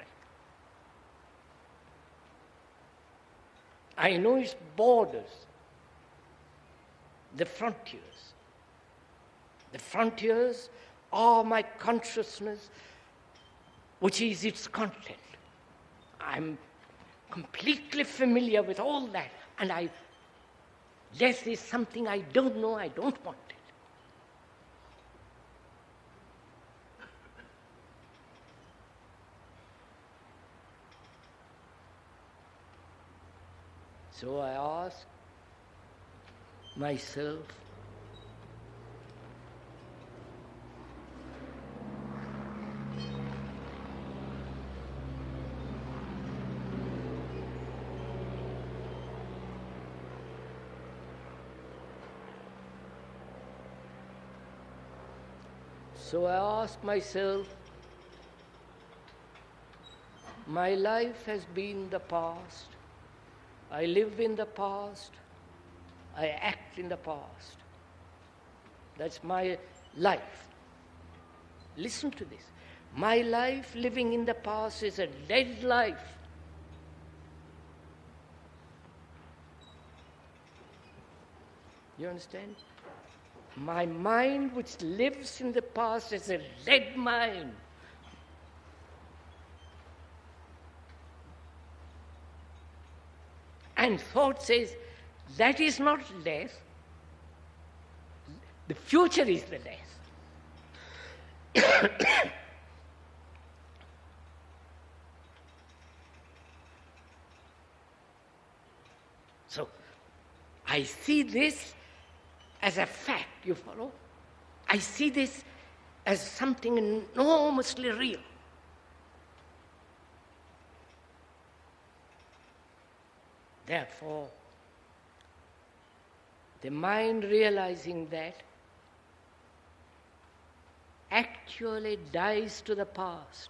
I know its borders, the frontiers. The frontiers are my consciousness, which is its content. I'm completely familiar with all that, and death is something I don't know, I don't want it. So I ask myself, my life has been the past. I live in the past. I act in the past. That's my life. Listen to this. My life living in the past is a dead life. You understand? My mind which lives in the past is a dead mind. And thought says, that is not death. The future is the death. So, I see this as a fact, you follow? I see this as something enormously real. Therefore, the mind realizing that actually dies to the past.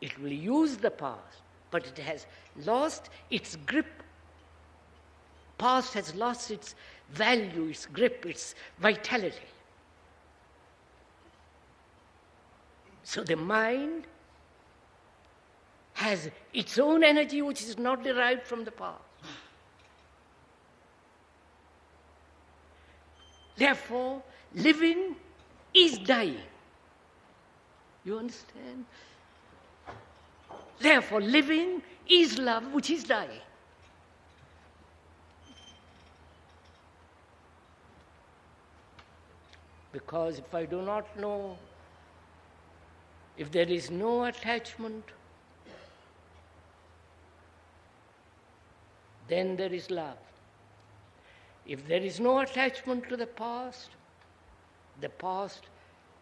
It will use the past, but it has lost its grip. Past has lost its value, its grip, its vitality. So the mind has its own energy which is not derived from the past. Therefore, living is dying. You understand? Therefore, living is love which is dying. Because if I do not know, if there is no attachment, then there is love. If there is no attachment to the past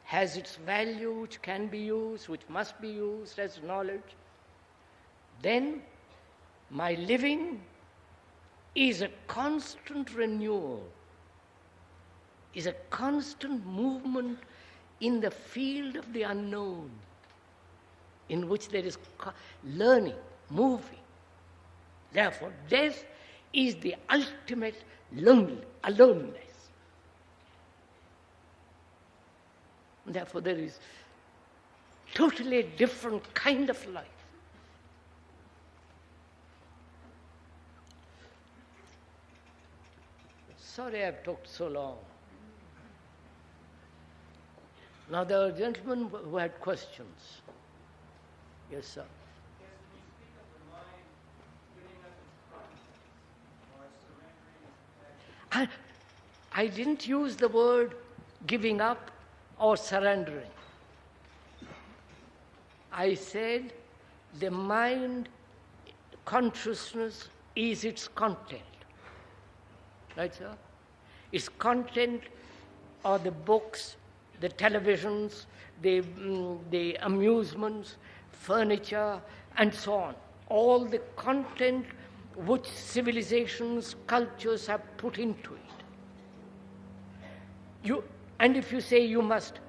has its value which can be used, which must be used as knowledge, then my living is a constant renewal, is a constant movement in the field of the unknown, in which there is learning, moving. Therefore, death is the ultimate aloneness. Therefore, there is totally a different kind of life. Sorry I've talked so long. Now there are gentlemen who had questions. Yes, sir. I didn't use the word giving up or surrendering. I said the mind consciousness is its content. Right, sir? Its content are the books, the televisions, the amusements, furniture, and so on. All the content which civilizations, cultures have put into it. And if you say you must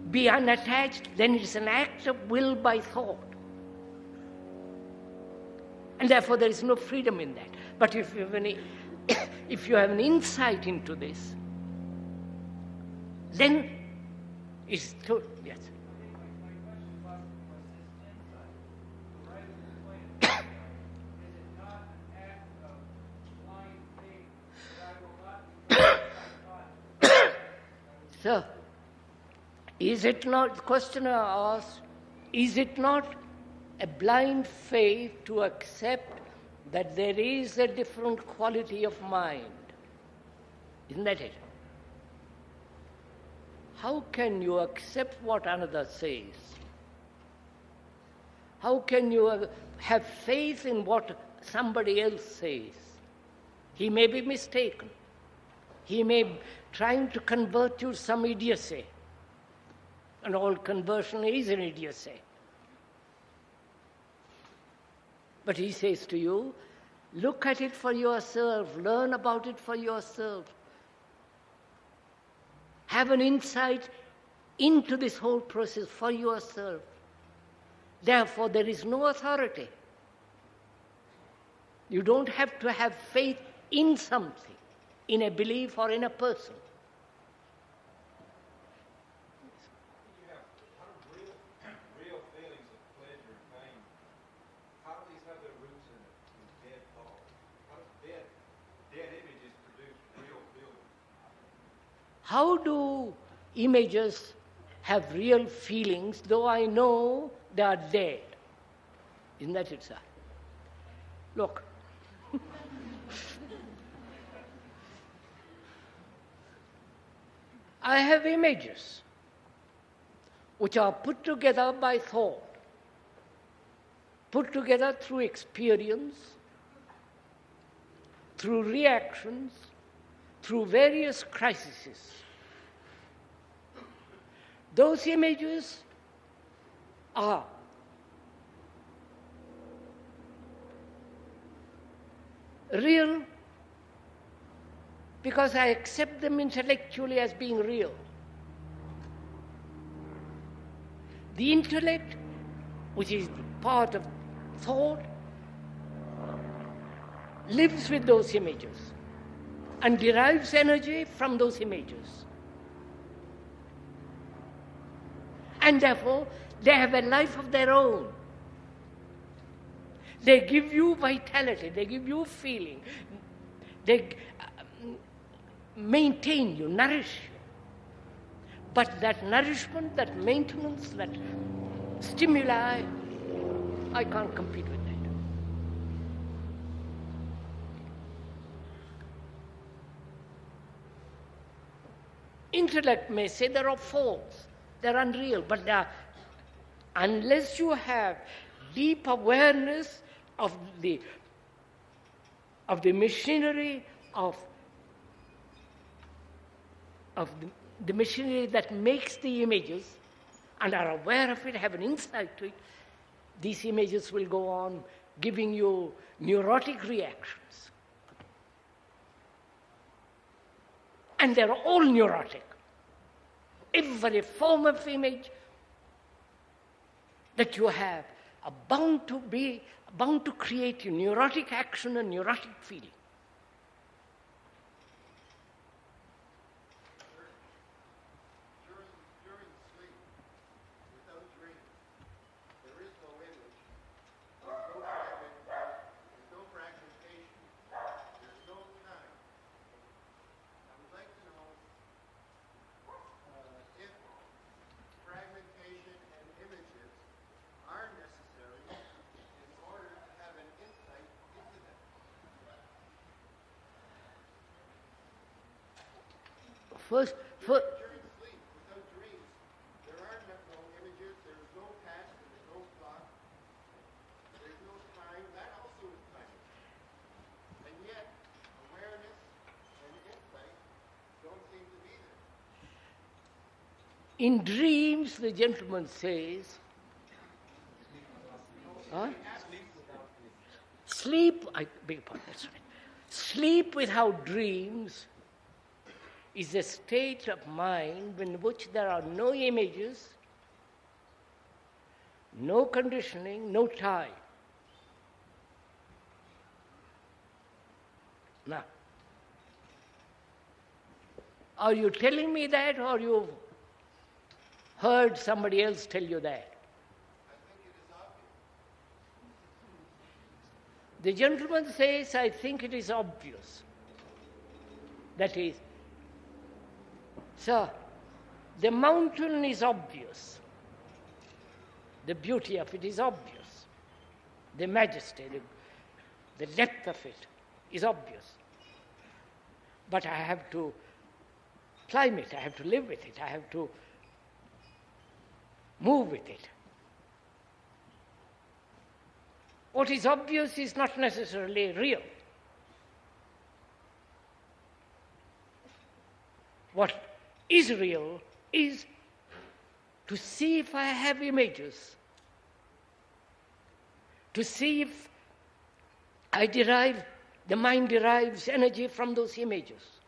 be unattached, then it is an act of will by thought. And therefore there is no freedom in that. But if you have an insight into this, then it's yes. Sir, is it not, the questioner asked, is it not a blind faith to accept that there is a different quality of mind? Isn't that it? How can you accept what another says? How can you have faith in what somebody else says? He may be mistaken. He may be trying to convert you some idiocy. And all conversion is an idiocy. But he says to you, look at it for yourself, learn about it for yourself. Have an insight into this whole process for yourself. Therefore, there is no authority. You don't have to have faith in something, in a belief or in a person. You have real feelings of pleasure and pain. How do these have their roots in dead thought? How do dead images produce real feelings? How do images have real feelings, though I know they are dead? Isn't that it, sir? Look. I have images which are put together by thought, put together through experience, through reactions, through various crises. Those images are real because I accept them intellectually as being real. The intellect, which is part of thought, lives with those images and derives energy from those images. And therefore, they have a life of their own. They give you vitality, they give you feeling, they maintain you, nourish you. But that nourishment, that maintenance, that stimuli, I can't compete with that. Intellect may say they are false, they're unreal, but they are, unless you have deep awareness of the machinery the machinery that makes the images and are aware of it, have an insight to it, these images will go on giving you neurotic reactions. And they're all neurotic. Every form of image that you have are bound to create a neurotic action and neurotic feeling. During sleep, without dreams, there is no image, there's no fragmentation, there's no time. I would like to know if fragmentation and images are necessary in order to have an insight into them. During sleep, without dreams, there are no images, there's no past, there's no thought, there's no time. That also is time. And yet, awareness and insight don't seem to be there. In dreams, the gentleman says, sleep, I beg your pardon, that's right. Sleep without dreams is a state of mind in which there are no images, no conditioning, no time. Now, are you telling me that, or you've heard somebody else tell you that? I think it is obvious. The gentleman says, I think it is obvious. That is, sir, the mountain is obvious. The beauty of it is obvious. The majesty, the depth of it is obvious. But I have to climb it, I have to live with it, I have to move with it. What is obvious is not necessarily real. What is real is to see if I have images, to see if the mind derives energy from those images,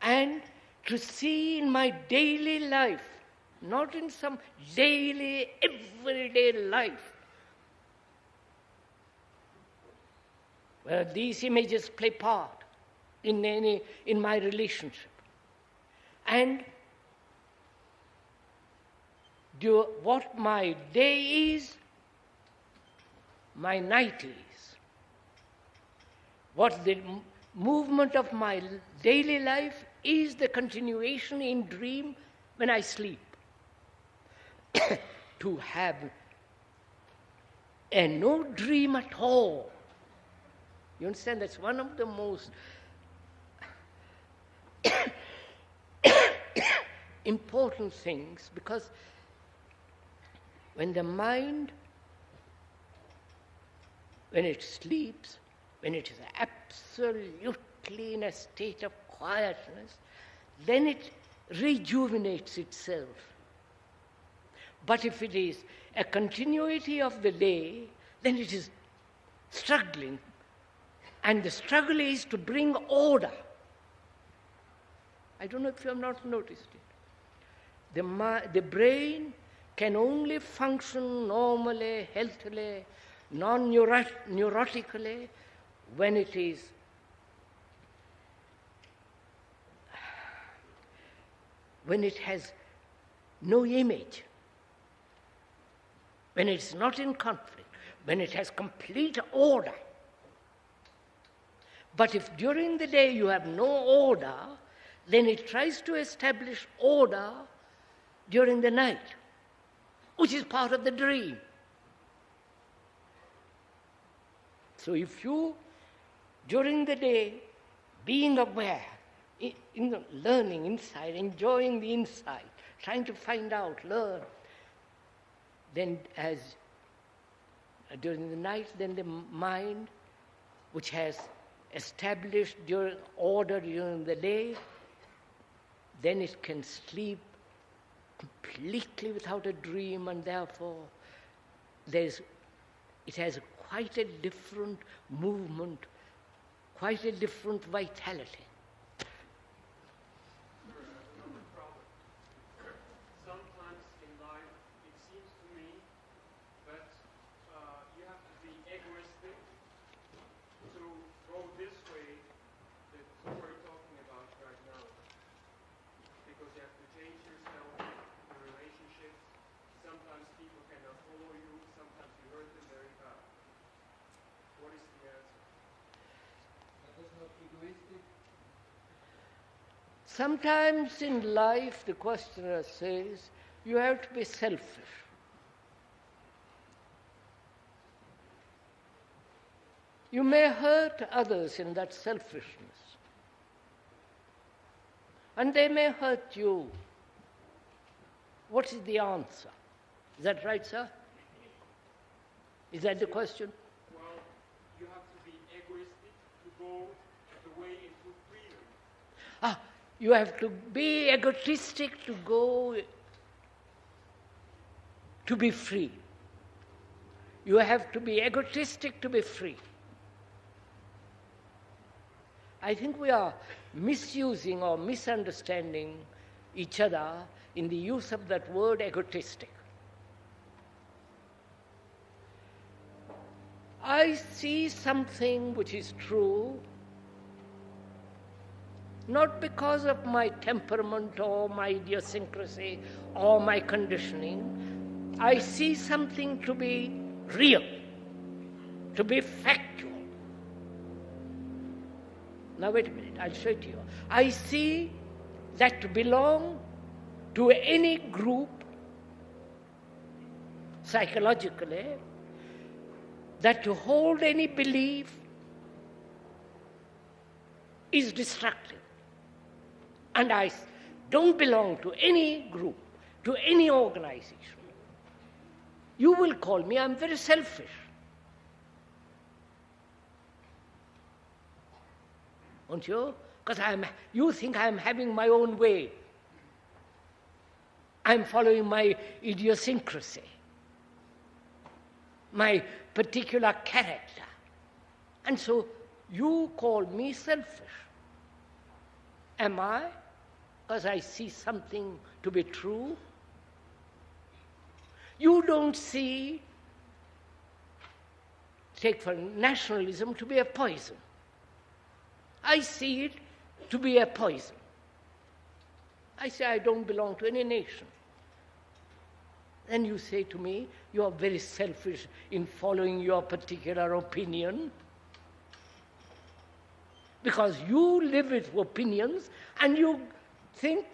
and to see in my daily life, not in some daily, everyday life, where these images play part in my relationship. And what my day is, my night is. What the movement of my daily life is, the continuation in dream when I sleep. To have no dream at all. You understand? That's one of the most important things, because when the mind, when it sleeps, when it is absolute quickly in a state of quietness, then it rejuvenates itself. But if it is a continuity of the day, then it is struggling. And the struggle is to bring order. I don't know if you have not noticed it. The brain can only function normally, healthily, non-neurotically when it has no image, when it's not in conflict, when it has complete order. But if during the day you have no order, then it tries to establish order during the night, which is part of the dream. So if you, during the day, being aware, in the learning inside, enjoying the insight, trying to find out, learn, then as during the night, then the mind, which has established order during the day, then it can sleep completely without a dream, and therefore it has quite a different movement, quite a different vitality. Sometimes in life it seems to me that you have to be egoistic to go this way that we're talking about right now. Because you have to change yourself, the relationships. Sometimes people cannot follow you, sometimes you hurt them very bad. What is the answer? That is not egoistic. Sometimes in life, the questioner says, you have to be selfish. You may hurt others in that selfishness, and they may hurt you. What is the answer? Is that right, sir? Is that the question? Well, you have to be egoistic to go the way into freedom. You have to be egotistic to go to be free. You have to be egotistic to be free. I think we are misusing or misunderstanding each other in the use of that word egotistic. I see something which is true, not because of my temperament or my idiosyncrasy or my conditioning. I see something to be real, to be factual. Now wait a minute, I'll show it to you. I see that to belong to any group, psychologically, that to hold any belief is destructive. And I don't belong to any group, to any organization. You will call me, I'm very selfish. Won't you? Because you think I'm having my own way. I'm following my idiosyncrasy, my particular character. And so you call me selfish. Am I? Because I see something to be true. You don't see, take for nationalism, to be a poison. I see it to be a poison. I say I don't belong to any nation. Then you say to me, you are very selfish in following your particular opinion, because you live with opinions and you think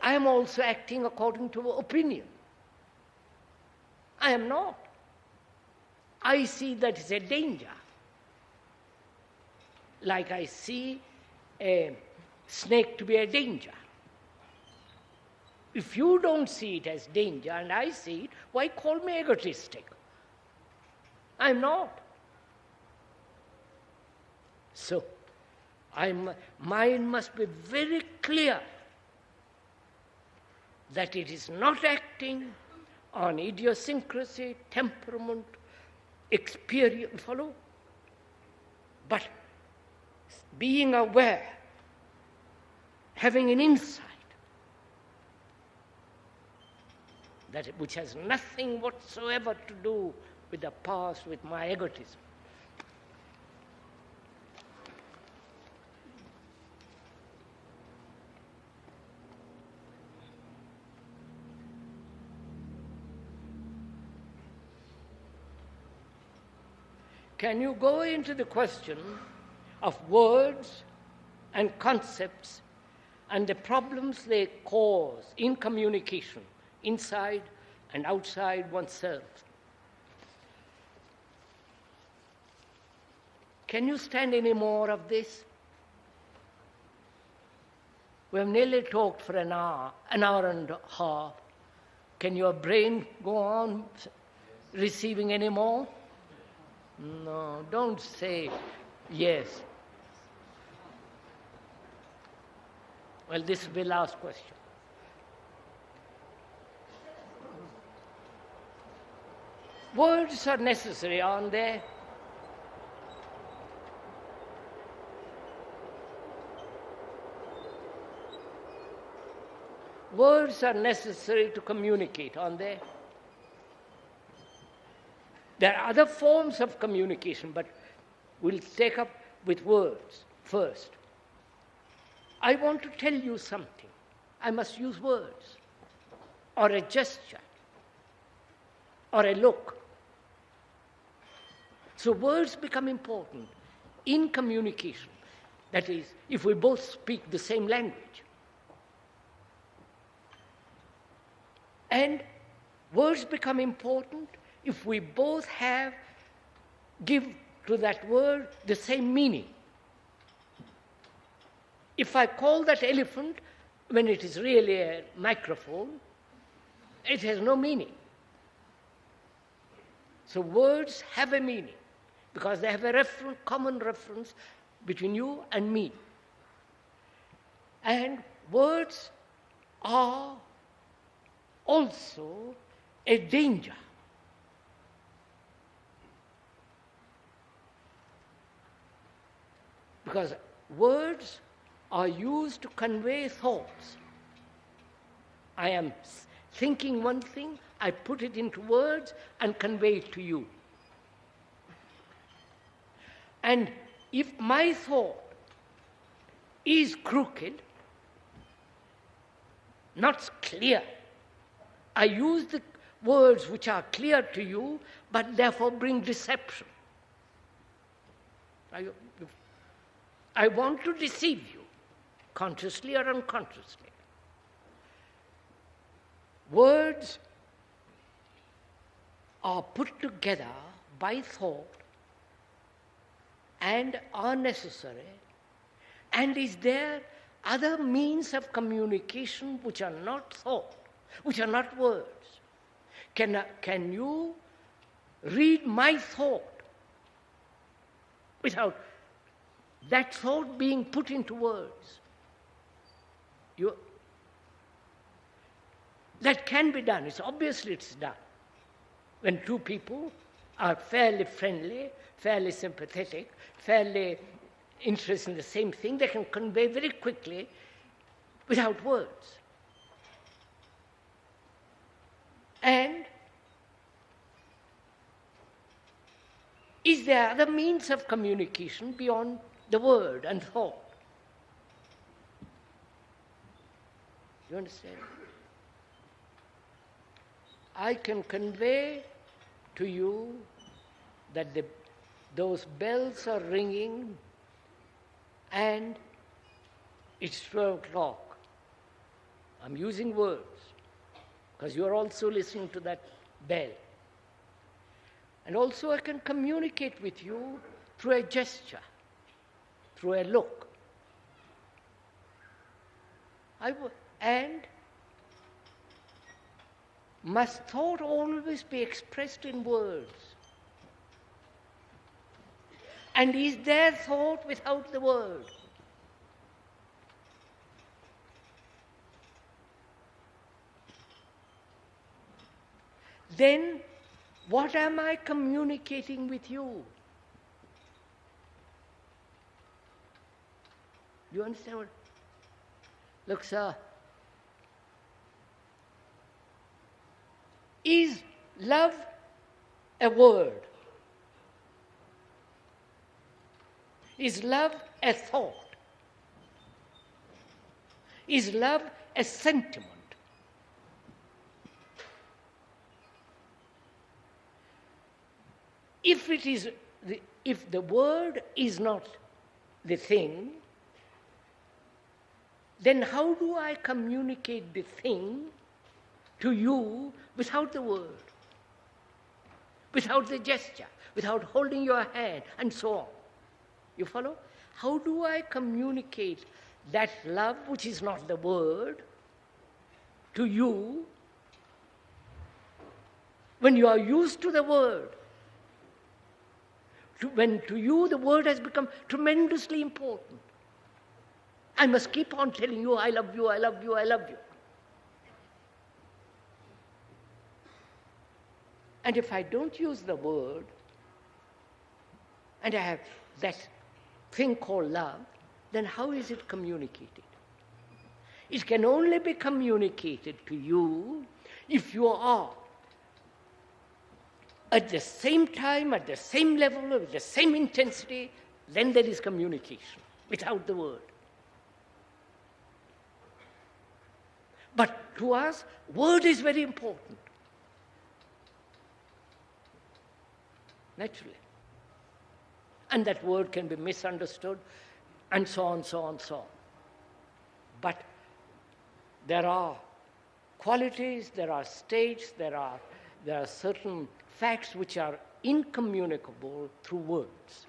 I am also acting according to opinion. I am not. I see that it's a danger. Like I see a snake to be a danger. If you don't see it as danger and I see it, why call me egotistic? I'm not. So, Mind must be very clear that it is not acting on idiosyncrasy, temperament, experience, follow? But being aware, having an insight, that which has nothing whatsoever to do with the past, with my egotism. Can you go into the question of words and concepts and the problems they cause in communication, inside and outside oneself? Can you stand any more of this? We have nearly talked for an hour and a half. Can your brain go on receiving any more? No, don't say yes. Well, this will be the last question. Words are necessary, aren't they? Words are necessary to communicate, aren't they? There are other forms of communication, but we'll take up with words first. I want to tell you something. I must use words, or a gesture, or a look. So words become important in communication. That is, if we both speak the same language. And words become important if we both give to that word the same meaning. If I call that elephant when it is really a microphone, it has no meaning. So words have a meaning because they have a common reference between you and me. And words are also a danger. Because words are used to convey thoughts. I am thinking one thing, I put it into words and convey it to you. And if my thought is crooked, not clear, I use the words which are clear to you, but therefore bring deception. I want to deceive you, consciously or unconsciously. Words are put together by thought and are necessary. And is there other means of communication which are not thought, which are not words? Can you read my thought without that thought being put into words? That can be done. Obviously it's done. When two people are fairly friendly, fairly sympathetic, fairly interested in the same thing, they can convey very quickly without words. And is there other means of communication beyond the word and thought? You understand? I can convey to you that those bells are ringing and it's 12 o'clock. I'm using words because you're also listening to that bell. And also I can communicate with you through a gesture, through a look. And must thought always be expressed in words? And is there thought without the word? then what am I communicating with you? Do you understand what? Look, sir, is love a word? Is love a thought? Is love a sentiment? If the word is not the thing, then how do I communicate the thing to you without the word, without the gesture, without holding your hand, and so on? You follow? How do I communicate that love, which is not the word, to you when you are used to the word? When to you the word has become tremendously important. I must keep on telling you, I love you, I love you, I love you. And if I don't use the word, and I have that thing called love, then how is it communicated? It can only be communicated to you if you are at the same time, at the same level, with the same intensity, then there is communication without the word. But to us, word is very important. Naturally. And that word can be misunderstood, and so on, so on, so on. But there are qualities, there are states, there are certain facts which are incommunicable through words.